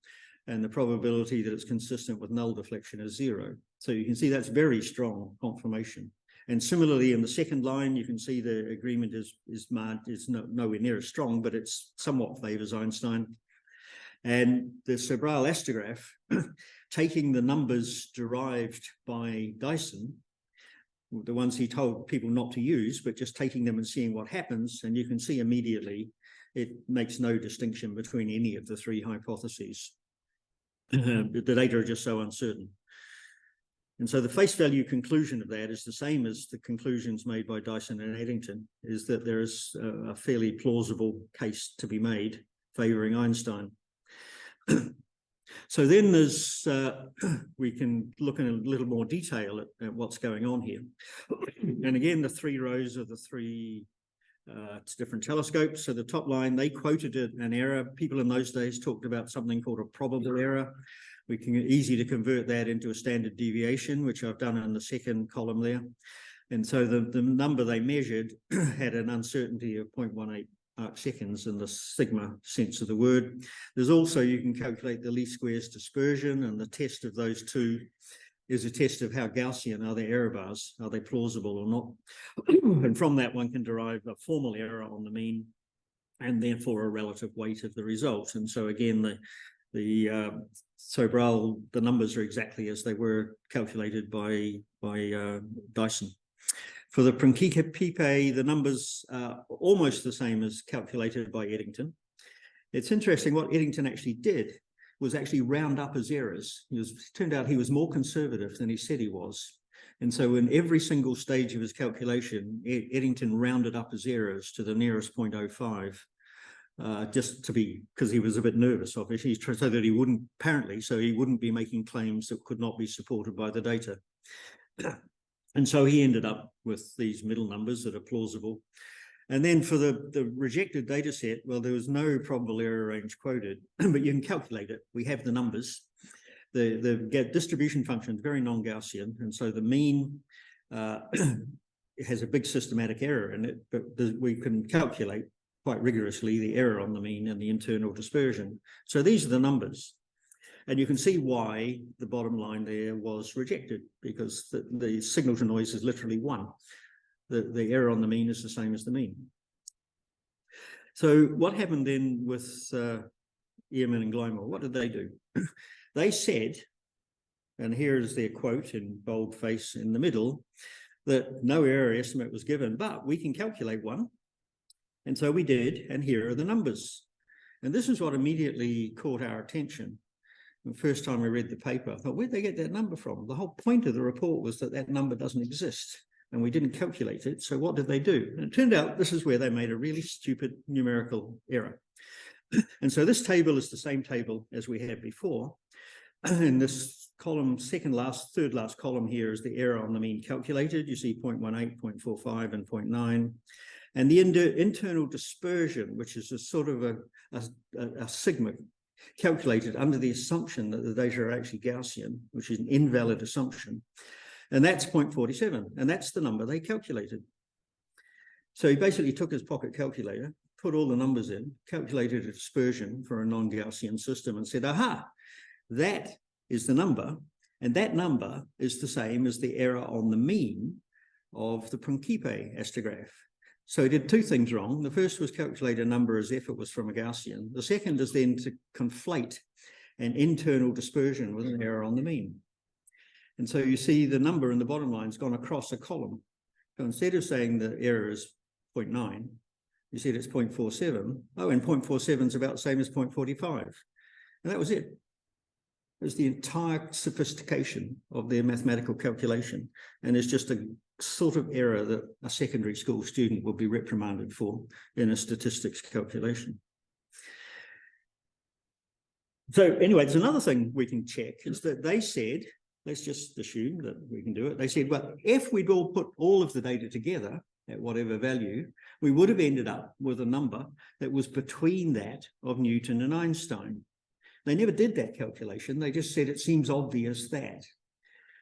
and the probability that it's consistent with null deflection is 0. So you can see that's very strong confirmation. And similarly, in the second line, you can see the agreement is nowhere near as strong, but it's somewhat favors Einstein. And the Sobral astrograph, taking the numbers derived by Dyson, the ones he told people not to use, but just taking them and seeing what happens. And you can see immediately it makes no distinction between any of the three hypotheses. The data are just so uncertain. And so the face value conclusion of that is the same as the conclusions made by Dyson and Eddington, is that there is a fairly plausible case to be made favoring Einstein. So then there's, we can look in a little more detail at what's going on here. And again, the three rows are the three different telescopes. So the top line, they quoted an error. People in those days talked about something called a probable error. We can easy to convert that into a standard deviation, which I've done in the second column there. And so the number they measured had an uncertainty of 0.18 arc seconds in the sigma sense of the word. There's also, you can calculate the least squares dispersion, and the test of those two is a test of how Gaussian are their error bars, are they plausible or not? And from that one can derive a formal error on the mean and therefore a relative weight of the result. And so again, Sobral, the numbers are exactly as they were calculated by Dyson. For the Principe, the numbers are almost the same as calculated by Eddington. It's interesting, what Eddington actually did was actually round up his errors. It turned out he was more conservative than he said he was. And so in every single stage of his calculation, Eddington rounded up his errors to the nearest 0.05. Just to be, because he was a bit nervous, obviously, so that he wouldn't, apparently, so he wouldn't be making claims that could not be supported by the data. And so he ended up with these middle numbers that are plausible. And then for the rejected data set, well, there was no probable error range quoted, but you can calculate it. We have the numbers. The distribution function is very non-Gaussian, and so the mean has a big systematic error in it, but we can calculate quite rigorously the error on the mean and the internal dispersion. So these are the numbers. And you can see why the bottom line there was rejected, because the signal to noise is literally 1. The error on the mean is the same as the mean. So what happened then with Ehrman and Gilmore? What did they do? They said, and here is their quote in boldface in the middle, that no error estimate was given, but we can calculate one. And so we did, and here are the numbers. And this is what immediately caught our attention. The first time we read the paper, I thought, where'd they get that number from? The whole point of the report was that that number doesn't exist, and we didn't calculate it. So what did they do? And it turned out this is where they made a really stupid numerical error. And so this table is the same table as we had before. In this column, third last column here is the error on the mean calculated. You see 0.18, 0.45, and 0.9. And the internal dispersion, which is a sort of a sigma calculated under the assumption that the data are actually Gaussian, which is an invalid assumption. And that's 0.47, and that's the number they calculated. So he basically took his pocket calculator, put all the numbers in, calculated a dispersion for a non-Gaussian system and said, aha, that is the number, and that number is the same as the error on the mean of the Principe astrograph. So he did two things wrong. The first was calculate a number as if it was from a Gaussian. The second is then to conflate an internal dispersion with an error on the mean. And so you see the number in the bottom line has gone across a column. So instead of saying the error is 0.9, you said it's 0.47. Oh, and 0.47 is about the same as 0.45. And that was it. It was the entire sophistication of their mathematical calculation. And it's just a sort of error that a secondary school student will be reprimanded for in a statistics calculation. So anyway, there's another thing we can check is that they said, let's just assume that we can do it. They said, well, if we'd all put all of the data together at whatever value, we would have ended up with a number that was between that of Newton and Einstein. They never did that calculation. They just said it seems obvious that.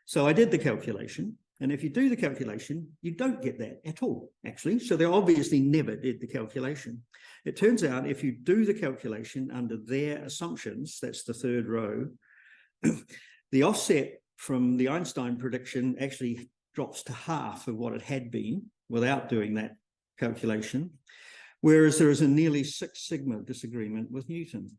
So I did the calculation. And if you do the calculation, you don't get that at all, actually. So they obviously never did the calculation. It turns out if you do the calculation under their assumptions, that's the third row, the offset from the Einstein prediction actually drops to half of what it had been without doing that calculation, whereas there is a nearly 6 sigma disagreement with Newton.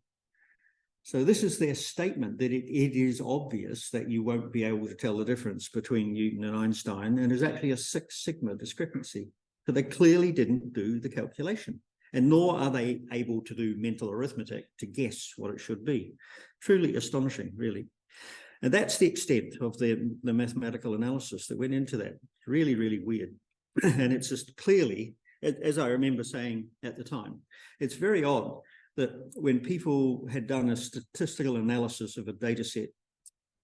So this is their statement that it is obvious that you won't be able to tell the difference between Newton and Einstein, and there's actually a 6 sigma discrepancy. So they clearly didn't do the calculation, and nor are they able to do mental arithmetic to guess what it should be. Truly astonishing, really. And that's the extent of the mathematical analysis that went into that. Really, really weird. And it's just clearly, as I remember saying at the time, it's very odd that when people had done a statistical analysis of a data set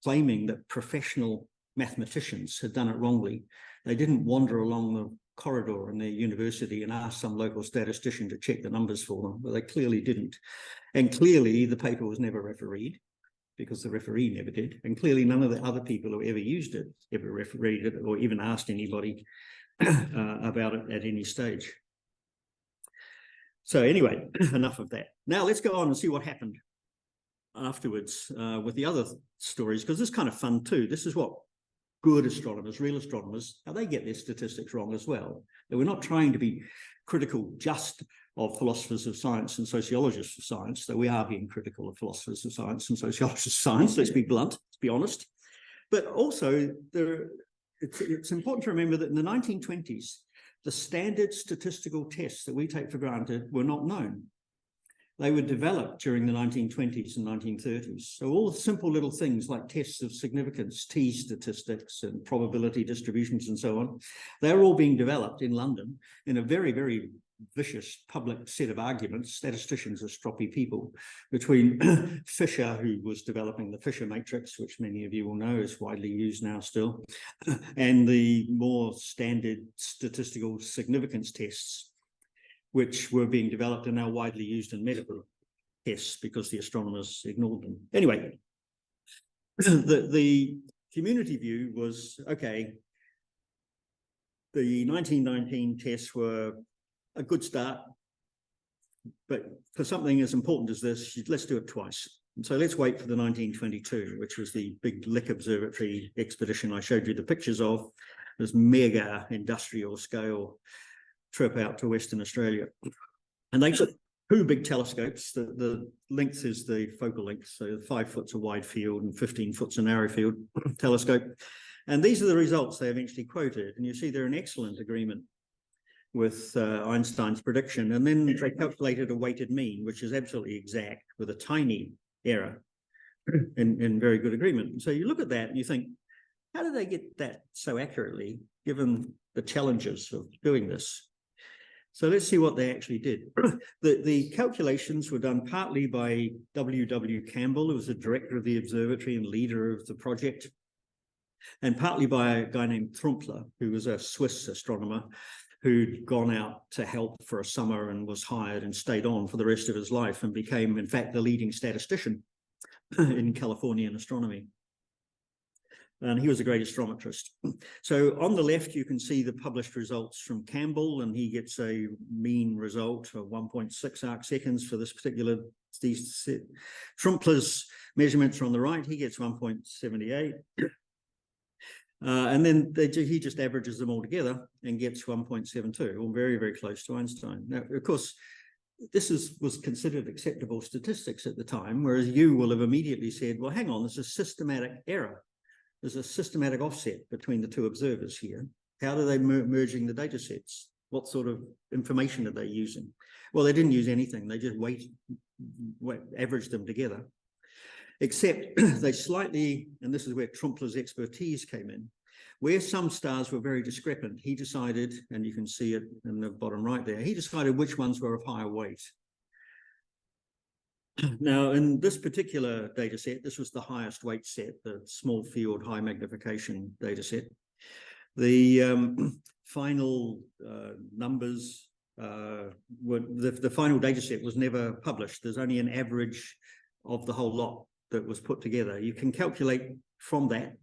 claiming that professional mathematicians had done it wrongly, they didn't wander along the corridor in their university and ask some local statistician to check the numbers for them. But they clearly didn't. And clearly the paper was never refereed, because the referee never did. And clearly none of the other people who ever used it ever refereed it or even asked anybody about it at any stage. So anyway, enough of that. Now let's go on and see what happened afterwards with the other stories, because this is kind of fun too. This is what good astronomers, real astronomers, how they get their statistics wrong as well. That we're not trying to be critical just of philosophers of science and sociologists of science, though we are being critical of philosophers of science and sociologists of science, let's be blunt, let's be honest. But also, it's important to remember that in the 1920s, the standard statistical tests that we take for granted were not known. They were developed during the 1920s and 1930s. So all the simple little things like tests of significance, T statistics and probability distributions and so on, they're all being developed in London in a very, very vicious public set of arguments. Statisticians are stroppy people, between Fisher, who was developing the Fisher matrix, which many of you will know is widely used now still, and the more standard statistical significance tests, which were being developed and now widely used in medical tests because the astronomers ignored them. Anyway, the community view was, okay, the 1919 tests were a good start, but for something as important as this, let's do it twice. And so let's wait for the 1922, which was the big Lick Observatory expedition I showed you the pictures of, this mega industrial scale trip out to Western Australia. And they took 2 big telescopes. The length is the focal length, so 5 foot's a wide field and 15 foot's a narrow field telescope. And these are the results they eventually quoted. And you see they're in excellent agreement with Einstein's prediction. And then they calculated a weighted mean, which is absolutely exact with a tiny error in very good agreement. And so you look at that and you think, how did they get that so accurately, given the challenges of doing this? So let's see what they actually did. The calculations were done partly by W.W. Campbell, who was the director of the observatory and leader of the project, and partly by a guy named Trumpler, who was a Swiss astronomer who'd gone out to help for a summer and was hired and stayed on for the rest of his life and became, in fact, the leading statistician in Californian astronomy. And he was a great astrometrist. So on the left, you can see the published results from Campbell, and he gets a mean result of 1.6 arc seconds for this particular set. Trumpler's measurements are on the right. He gets 1.78. And then he just averages them all together and gets 1.72, all very, very close to Einstein. Now, of course, this was considered acceptable statistics at the time, whereas you will have immediately said, well, hang on, there's a systematic error. There's a systematic offset between the 2 observers here. How are they merging the data sets? What sort of information are they using? Well, they didn't use anything. They just averaged them together. Except they slightly, and this is where Trumpler's expertise came in, where some stars were very discrepant, he decided, and you can see it in the bottom right there, he decided which ones were of higher weight. Now, in this particular data set, this was the highest weight set, the small field, high magnification data set. The final numbers, the final data set was never published. There's only an average of the whole lot that was put together. You can calculate from that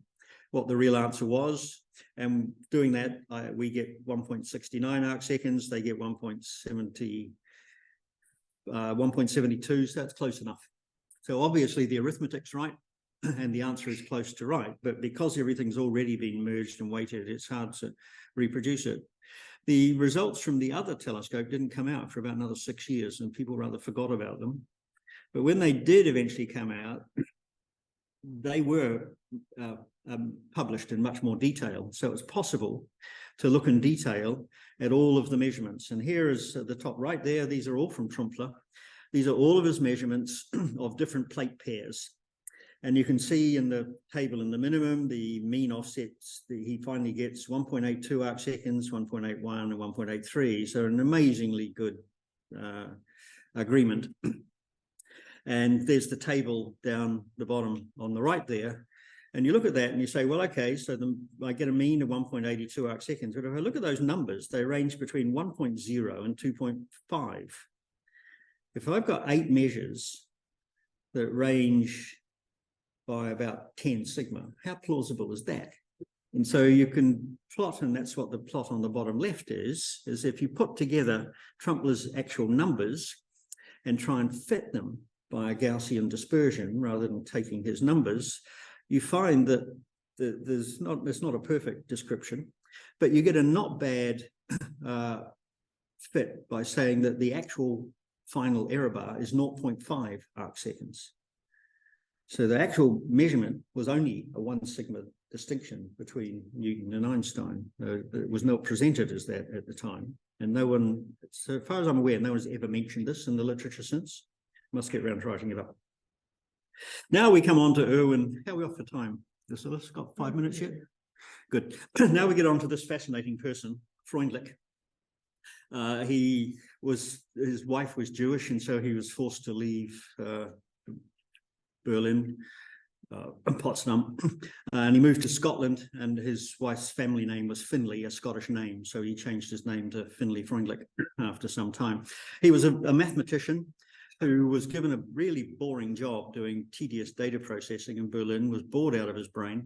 what the real answer was. And doing that, we get 1.69 arc seconds, they get 1.72, so that's close enough. So obviously the arithmetic's right and the answer is close to right, but because everything's already been merged and weighted, it's hard to reproduce it. The results from the other telescope didn't come out for about another 6 years and people rather forgot about them. But when they did eventually come out, they were published in much more detail. So it's possible to look in detail at all of the measurements. And here is at the top right there, these are all from Trumpler. These are all of his measurements of different plate pairs. And you can see in the table in the minimum, the mean offsets, he finally gets 1.82 arc seconds, 1.81 and 1.83. So an amazingly good agreement. And there's the table down the bottom on the right there. And you look at that and you say, well, okay, so I get a mean of 1.82 arc seconds. But if I look at those numbers, they range between 1.0 and 2.5. If I've got 8 measures that range by about 10 sigma, how plausible is that? And so you can plot, and that's what the plot on the bottom left is if you put together Trumpler's actual numbers and try and fit them by a Gaussian dispersion rather than taking his numbers, you find that there's not a perfect description, but you get a not bad fit by saying that the actual final error bar is 0.5 arc seconds. So the actual measurement was only a 1 sigma distinction between Newton and Einstein. It was not presented as that at the time. And no one, so far as I'm aware, no one's ever mentioned this in the literature since. Must get around to writing it up. Now we come on to Erwin. How are we off for time? This got 5 minutes yet? Good. Now we get on to this fascinating person, Freundlich. His wife was Jewish, and so he was forced to leave Berlin, Potsdam, and he moved to Scotland, and his wife's family name was Finlay, a Scottish name, so he changed his name to Finlay Freundlich after some time. He was a mathematician who was given a really boring job doing tedious data processing in Berlin, was bored out of his brain,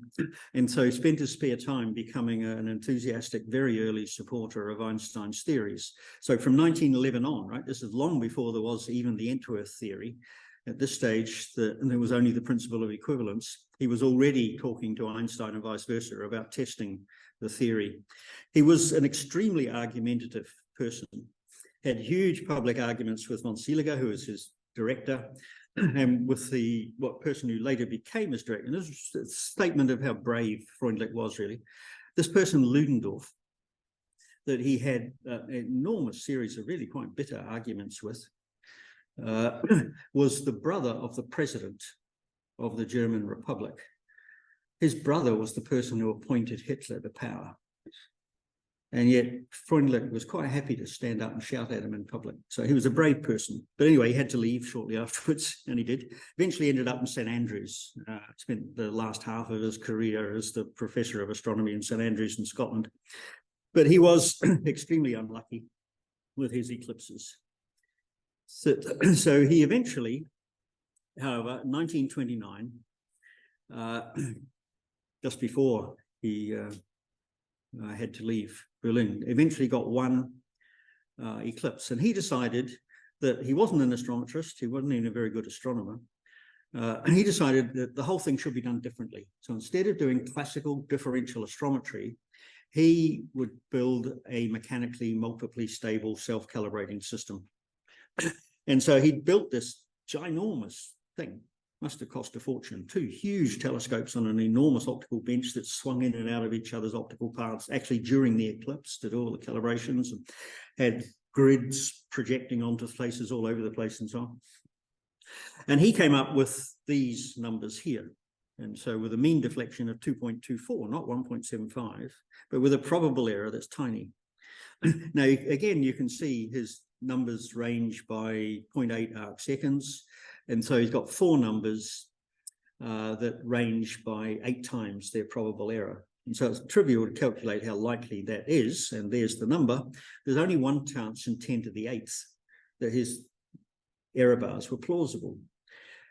and so he spent his spare time becoming an enthusiastic, very early supporter of Einstein's theories. So from 1911 on, right, this is long before there was even the Entwerth theory. At this stage, there was only the principle of equivalence. He was already talking to Einstein and vice versa about testing the theory. He was an extremely argumentative person, had huge public arguments with von Seeliger, who was his director, and with the person who later became his director. And this is a statement of how brave Freundlich was, really. This person, Ludendorff, that he had an enormous series of really quite bitter arguments with, was the brother of the president of the German Republic. His brother was the person who appointed Hitler to power. And yet Freundlich was quite happy to stand up and shout at him in public. So he was a brave person. But anyway, he had to leave shortly afterwards, and he did. Eventually ended up in St. Andrews. Spent the last half of his career as the professor of astronomy in St. Andrews in Scotland. But he was extremely unlucky with his eclipses. So he eventually, however, 1929, just before he had to leave Berlin, eventually got one eclipse. And he decided that he wasn't an astrometrist, he wasn't even a very good astronomer, and he decided that the whole thing should be done differently. So instead of doing classical differential astrometry, he would build a mechanically multiply stable self-calibrating system. And so he built this ginormous thing. Must have cost a fortune. 2 huge telescopes on an enormous optical bench that swung in and out of each other's optical paths, actually during the eclipse, did all the calibrations, and had grids projecting onto places all over the place and so on. And he came up with these numbers here. And so with a mean deflection of 2.24, not 1.75, but with a probable error that's tiny. Now, again, you can see his numbers range by 0.8 arc seconds. And so he's got 4 numbers that range by 8 times their probable error. And so it's trivial to calculate how likely that is. And there's the number. There's only 1 chance in 10 to the 8th that his error bars were plausible.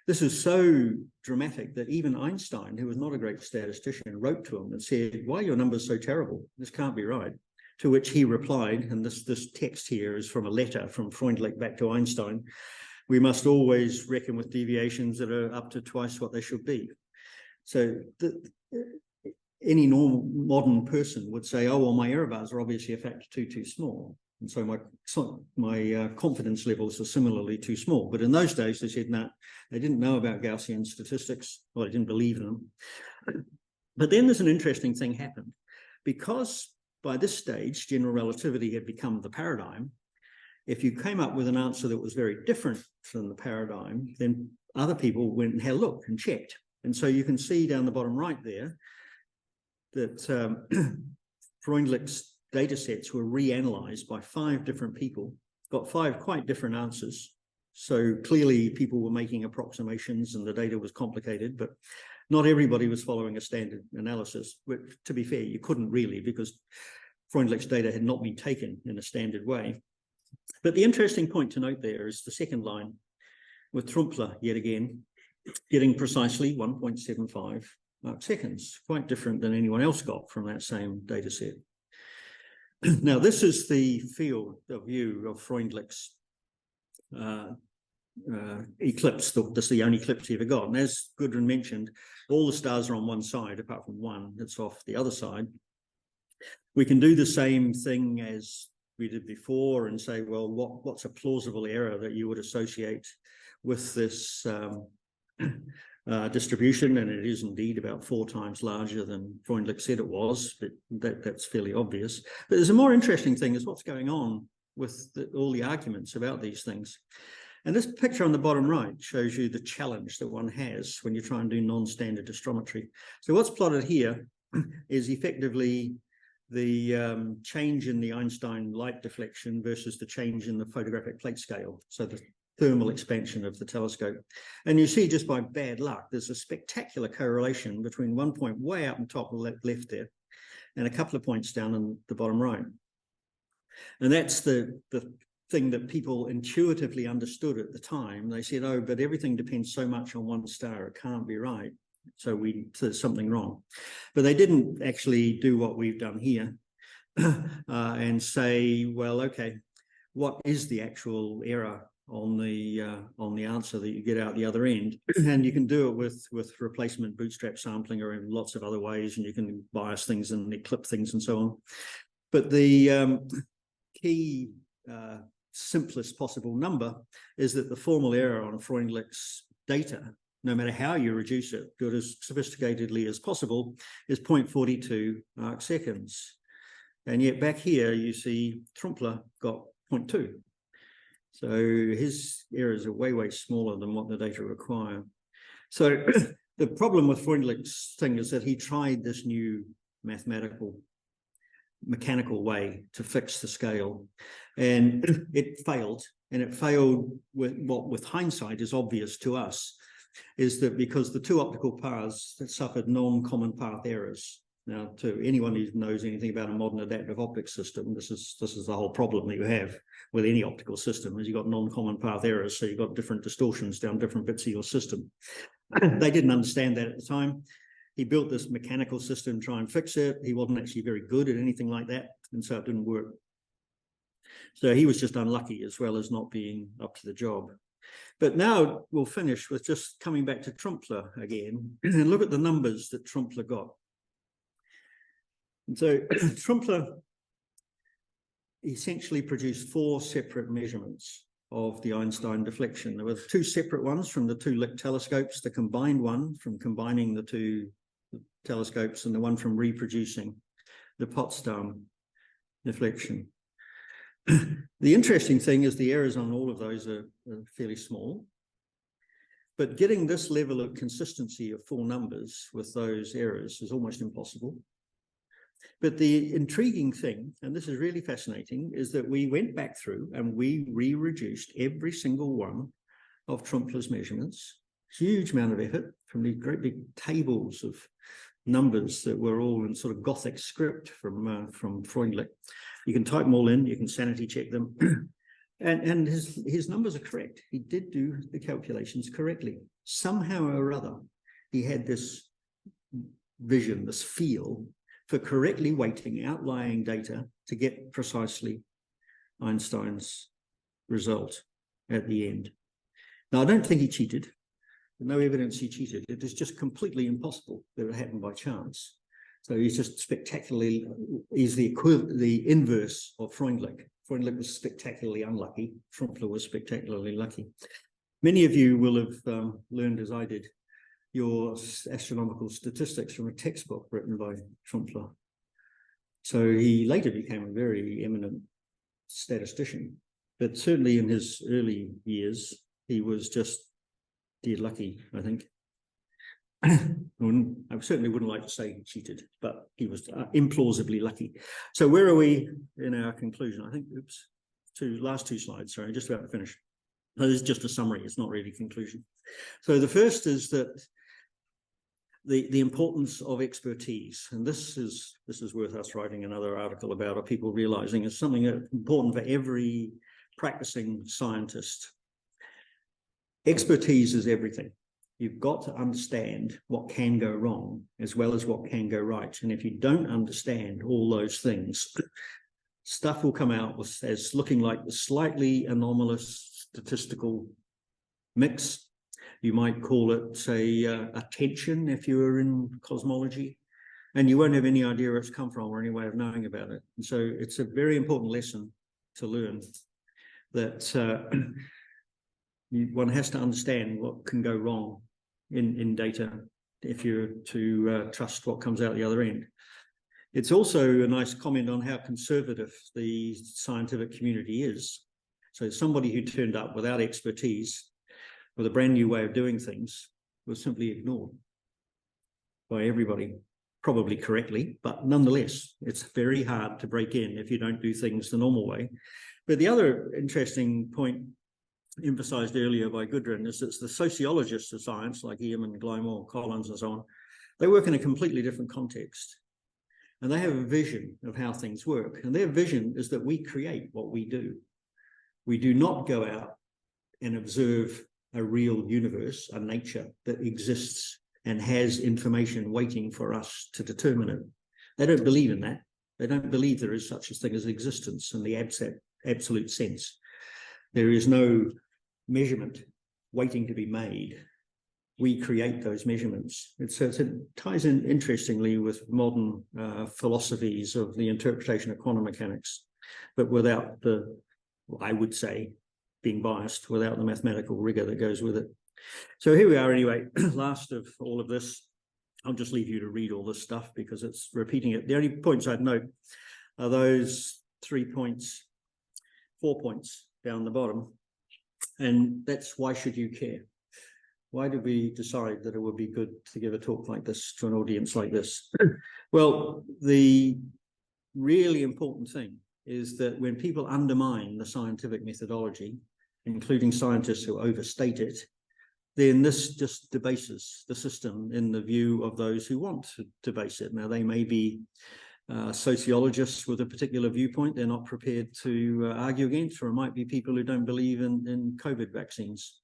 This is so dramatic that even Einstein, who was not a great statistician, wrote to him and said, "Why are your numbers so terrible? This can't be right." To which he replied, and this text here is from a letter from Freundlich back to Einstein, "We must always reckon with deviations that are up to twice what they should be." So any normal modern person would say, "Oh, well, my error bars are obviously a factor 2 too small." And so my confidence levels are similarly too small. But in those days, they said, no, they didn't know about Gaussian statistics, or they didn't believe in them. But then there's an interesting thing happened. Because by this stage, general relativity had become the paradigm, if you came up with an answer that was very different from the paradigm, then other people went and had a look and checked. And so you can see down the bottom right there that Freundlich's data sets were reanalyzed by 5 different people, got 5 quite different answers. So clearly people were making approximations and the data was complicated, but not everybody was following a standard analysis, which, to be fair, you couldn't really, because Freundlich's data had not been taken in a standard way. But the interesting point to note there is the second line, with Trumpler yet again getting precisely 1.75 seconds, quite different than anyone else got from that same data set. Now, this is the field of view of Freundlich's eclipse. This is the only eclipse he ever got. And as Gudrun mentioned, all the stars are on one side, apart from one that's off the other side. We can do the same thing as we did before and say, well, what's a plausible error that you would associate with this distribution? And it is indeed about 4 times larger than Freundlich said it was, but that's fairly obvious. But there's a more interesting thing is what's going on with all the arguments about these things. And this picture on the bottom right shows you the challenge that one has when you try and do non-standard astrometry. So what's plotted here is effectively the change in the Einstein light deflection versus the change in the photographic plate scale. So the thermal expansion of the telescope. And you see, just by bad luck, there's a spectacular correlation between one point way up on top left there and a couple of points down in the bottom right. And that's the thing that people intuitively understood at the time. They said, oh, but everything depends so much on one star, it can't be right. So there's something wrong. But they didn't actually do what we've done here and say, well, okay, what is the actual error on the answer that you get out the other end? And you can do it with replacement bootstrap sampling or in lots of other ways, and you can bias things and eclipse things and so on. But the key simplest possible number is that the formal error on Freundlich's data, no matter how you reduce it, do it as sophisticatedly as possible, is 0.42 arc seconds. And yet back here, you see Trumpler got 0.2. So his errors are way, way smaller than what the data require. So the problem with Freundlich's thing is that he tried this new mechanical way to fix the scale, and it failed. And it failed with what, with hindsight, is obvious to us, is that because the 2 optical paths that suffered non-common path errors. Now, to anyone who knows anything about a modern adaptive optics system, this is the whole problem that you have with any optical system, is you've got non-common path errors, so you've got different distortions down different bits of your system. They didn't understand that at the time. He built this mechanical system to try and fix it. He wasn't actually very good at anything like that, and so it didn't work. So he was just unlucky as well as not being up to the job. But now we'll finish with just coming back to Trumpler again and look at the numbers that Trumpler got. And so Trumpler essentially produced 4 separate measurements of the Einstein deflection. There were 2 separate ones from the 2 Lick telescopes, the combined one from combining the 2 telescopes, and the one from reproducing the Potsdam deflection. The interesting thing is the errors on all of those are fairly small, but getting this level of consistency of 4 numbers with those errors is almost impossible. But the intriguing thing, and this is really fascinating, is that we went back through and we re-reduced every single one of Trumpler's measurements. Huge amount of effort from these great big tables of numbers that were all in sort of Gothic script from Freundlich. You can type them all in, you can sanity check them, and his numbers are correct. He did do the calculations correctly. Somehow or other, he had this vision, this feel for correctly weighting outlying data to get precisely Einstein's result at the end. Now, I don't think he cheated. There's no evidence he cheated. It is just completely impossible that it happened by chance. So he's just spectacularly, he's the inverse of Freundlich. Freundlich was spectacularly unlucky. Schrumpfer was spectacularly lucky. Many of you will have learned, as I did, your astronomical statistics from a textbook written by Schrumpfer. So he later became a very eminent statistician, but certainly in his early years, he was just dear lucky, I think. I certainly wouldn't like to say he cheated, but he was implausibly lucky. So where are we in our conclusion? I think, oops, last two slides, sorry, just about to finish. No, this is just a summary, it's not really conclusion. So the first is that the importance of expertise, and this is worth us writing another article about, or people realizing is something important for every practicing scientist. Expertise is everything. You've got to understand what can go wrong as well as what can go right. And if you don't understand all those things, stuff will come out as looking like a slightly anomalous statistical mix. You might call it, say, a tension if you were in cosmology, and you won't have any idea where it's come from or any way of knowing about it. And so it's a very important lesson to learn that one has to understand what can go wrong in data if you're to trust what comes out the other end. It's also a nice comment on how conservative the scientific community is. So somebody who turned up without expertise, with a brand new way of doing things, was simply ignored by everybody, probably correctly, but nonetheless, it's very hard to break in if you don't do things the normal way. But the other interesting point emphasized earlier by Gudrun is that the sociologists of science, like Eamon, Gilmore, Collins, and so on, they work in a completely different context. And they have a vision of how things work. And their vision is that we create what we do. We do not go out and observe a real universe, a nature that exists and has information waiting for us to determine it. They don't believe in that. They don't believe there is such a thing as existence in the absolute sense. There is no measurement waiting to be made. We create those measurements. It ties in interestingly with modern philosophies of the interpretation of quantum mechanics, but without the, I would say, being biased, without the mathematical rigor that goes with it. So here we are anyway, last of all of this. I'll just leave you to read all this stuff because it's repeating it. The only points I'd note are those 3 points, 4 points down the bottom. And that's why should you care? Why did we decide that it would be good to give a talk like this to an audience like this? Well, the really important thing is that when people undermine the scientific methodology, including scientists who overstate it, then this just debases the system in the view of those who want to debase it. Now, they may be sociologists with a particular viewpoint they're not prepared to argue against, or it might be people who don't believe in COVID vaccines.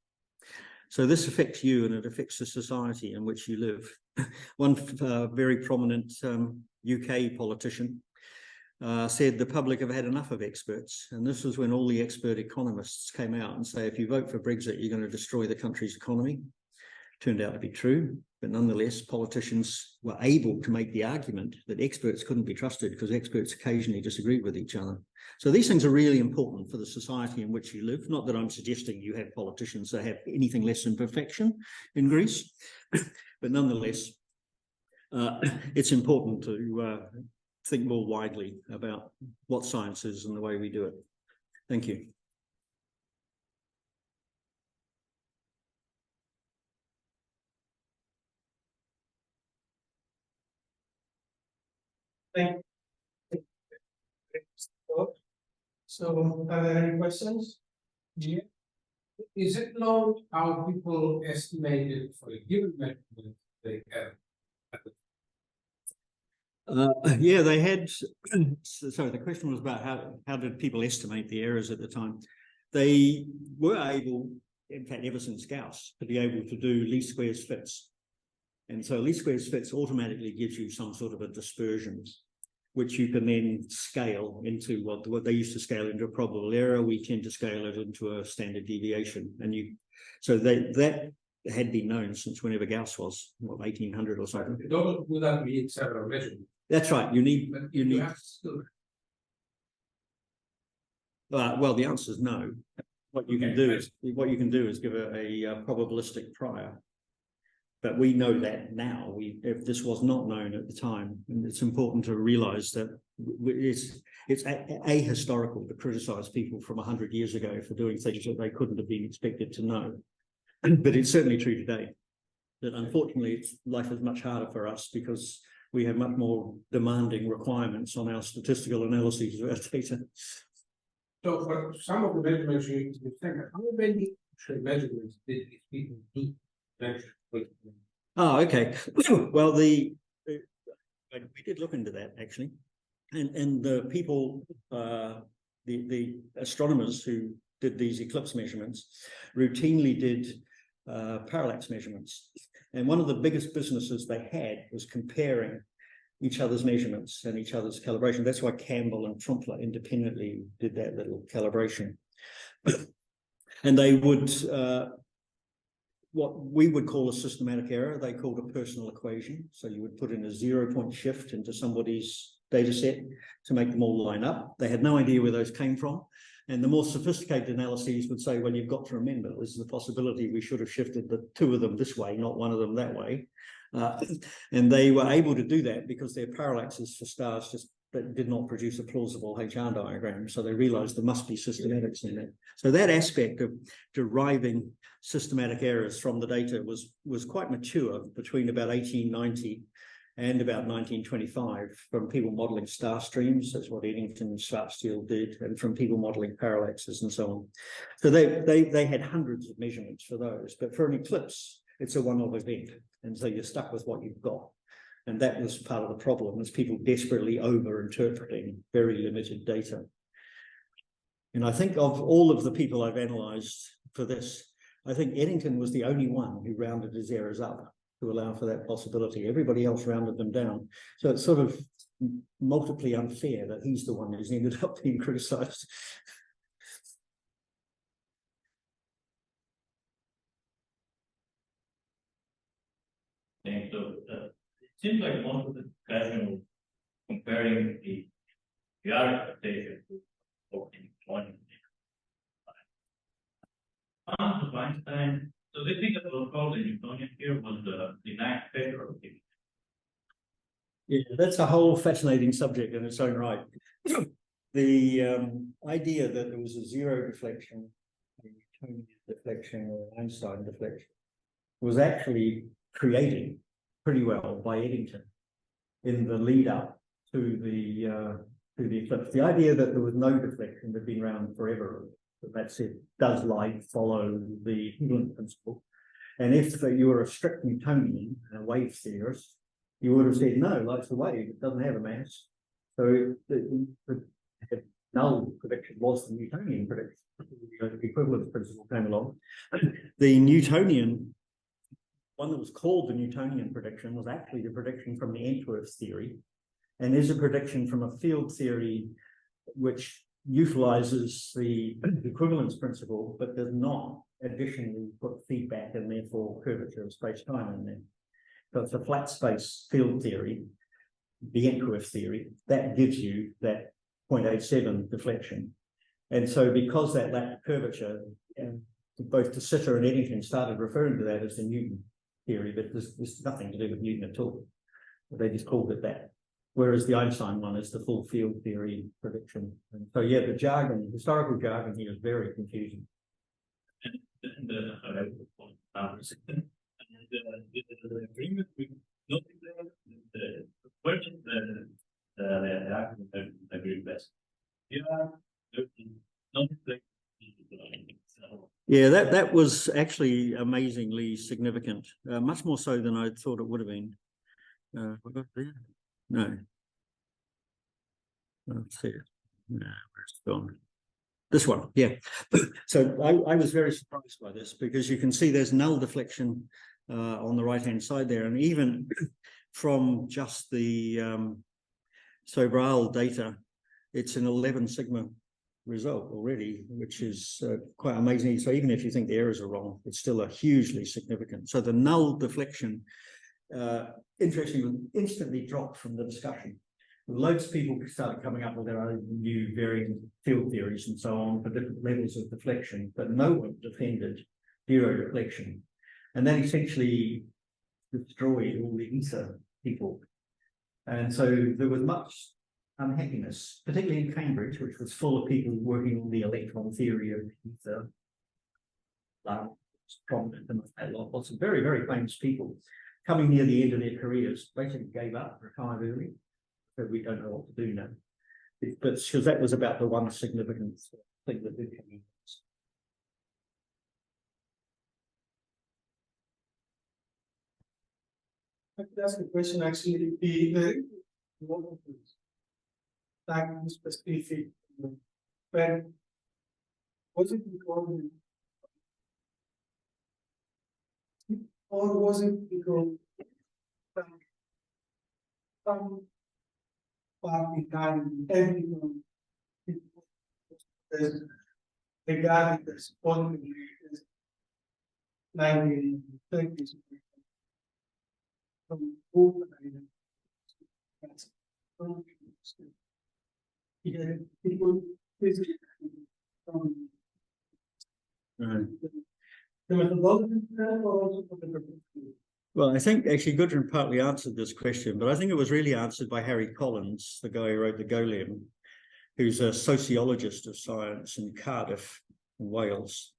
So this affects you and it affects the society in which you live. One very prominent UK politician said the public have had enough of experts. And this was when all the expert economists came out and say, if you vote for Brexit, you're going to destroy the country's economy. Turned out to be true, but nonetheless, politicians were able to make the argument that experts couldn't be trusted because experts occasionally disagreed with each other. So these things are really important for the society in which you live. Not that I'm suggesting you have politicians that have anything less than perfection in Greece, but nonetheless, it's important to think more widely about what science is and the way we do it. Thank you. Thank you. So, are there any questions? Yeah. Is it known how people estimated for a given measurement they have? Yeah, they had. So the question was about how did people estimate the errors at the time? They were able, in fact, ever since Gauss, to be able to do least squares fits. And so least squares fits automatically gives you some sort of a dispersion, which you can then scale into what they used to scale into a probable error. We tend to scale it into a standard deviation. And so that had been known since whenever Gauss was, what, 1800 or something. Would that be several measurements? That's right. You need. Well, the answer is no. What you can do is give a probabilistic prior. But we know that now. If this was not known at the time, and it's important to realise that it's ahistorical to criticise people from 100 years ago for doing things that they couldn't have been expected to know. But it's certainly true today. That unfortunately, life is much harder for us because we have much more demanding requirements on our statistical analyses of our data. So for some of the measurements you think, how many measurements did these people do? Oh, okay. Well, we did look into that actually, and the people, the astronomers who did these eclipse measurements, routinely did parallax measurements, and one of the biggest businesses they had was comparing each other's measurements and each other's calibration. That's why Campbell and Trumpler independently did that little calibration, and they would. What we would call a systematic error, they called a personal equation. So you would put in a 0-point shift into somebody's data set to make them all line up. They had no idea where those came from. And the more sophisticated analyses would say, well, you've got to remember, this is a possibility we should have shifted the two of them this way, not one of them that way. And they were able to do that because their parallaxes for stars just did not produce a plausible HR diagram. So they realized there must be systematics in it. So that aspect of deriving systematic errors from the data was quite mature between about 1890 and about 1925 from people modeling star streams. That's what Eddington and Schwarzschild did, and from people modeling parallaxes and so on. So they had hundreds of measurements for those, but for an eclipse, it's a one-off event. And so you're stuck with what you've got. And that was part of the problem, is people desperately over-interpreting very limited data. And I think of all of the people I've analysed for this, I think Eddington was the only one who rounded his errors up to allow for that possibility. Everybody else rounded them down. So it's sort of multiply unfair that he's the one who's ended up being criticised. So it seems like most of the discussion was comparing the expectation to 1420. Of Einstein, so this thing that was called the Newtonian here was the ninth paper of the. Yeah, that's a whole fascinating subject in its own right. The idea that there was a zero deflection, a Newtonian deflection, or an Einstein deflection was actually created pretty well by Eddington in the lead up to the eclipse. The idea that there was no deflection had been around forever. That's it. Does light follow the equivalent principle? And if you were a strict Newtonian and a wave theorist, you would have said no, light's a wave, it doesn't have a mass. So the null prediction was the Newtonian prediction. The equivalence principle came along. The Newtonian one that was called the Newtonian prediction was actually the prediction from the Entwerth theory, and is a prediction from a field theory which utilizes the equivalence principle, but does not additionally put feedback and therefore curvature of space-time in there. So it's a flat space field theory, the Entwerth theory, that gives you that 0.87 deflection. And so because that lacked curvature, both De Sitter and Eddington started referring to that as the Newton theory, but there's nothing to do with Newton at all. They just called it that. Whereas the Einstein one is the full field theory prediction. And so yeah, the jargon, historical jargon here is very confusing. The agreement with nothing the question the agree best. Yeah, that was actually amazingly significant, much more so than I thought it would have been. What got there? No. Let's see. No, where's it gone? This one, yeah. So I was very surprised by this because you can see there's null deflection on the right-hand side there, and even from just the Sobral data, it's an 11 sigma result already, which is quite amazing. So even if you think the errors are wrong, it's still a hugely significant. So the null deflection, interestingly, instantly dropped from the discussion. loads of people started coming up with their own new varying field theories and so on for different levels of deflection, but no one defended zero deflection. And that essentially destroyed all the ether people. And so there was much unhappiness, particularly in Cambridge, which was full of people working on the electron theory of ether. Prominent and lots of very, very famous people coming near the end of their careers basically gave up, retired early. So we don't know what to do now. But because that was about the one significant thing that did come in. I could ask a question actually. Back to specific, but was it because, or was it because some part in time everyone is regarded as possibly as 1930s from people physically the methodology or also for the purpose. Well, I think actually Gudrun partly answered this question, but I think it was really answered by Harry Collins, the guy who wrote the Colloquium, who's a sociologist of science in Cardiff, in Wales.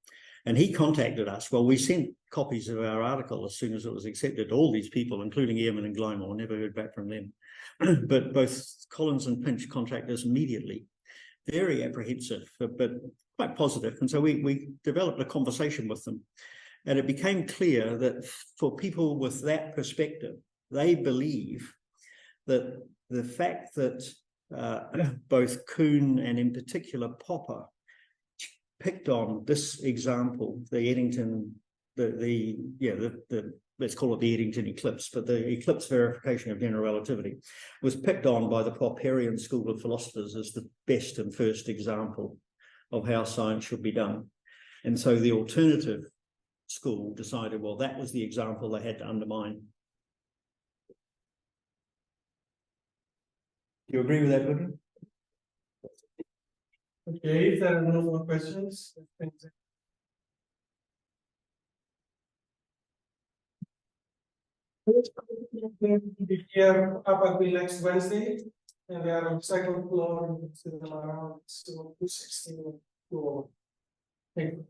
And he contacted us. Well, we sent copies of our article as soon as it was accepted. All these people, including Ehrman and Gilmore, never heard back from them. But both Collins and Pinch contacted us immediately. Very apprehensive, but quite positive. And so we developed a conversation with them. And it became clear that for people with that perspective, they believe that the fact that both Kuhn and in particular Popper picked on this example, the Eddington, let's call it the Eddington eclipse, but the eclipse verification of general relativity was picked on by the Popperian school of philosophers as the best and first example of how science should be done. And so the alternative school decided, well, that was the example they had to undermine. Do you agree with that, Gudrun? Okay, if there are no more questions, we'll be here up until next Wednesday, and we are on the second floor, around 216. Thank you.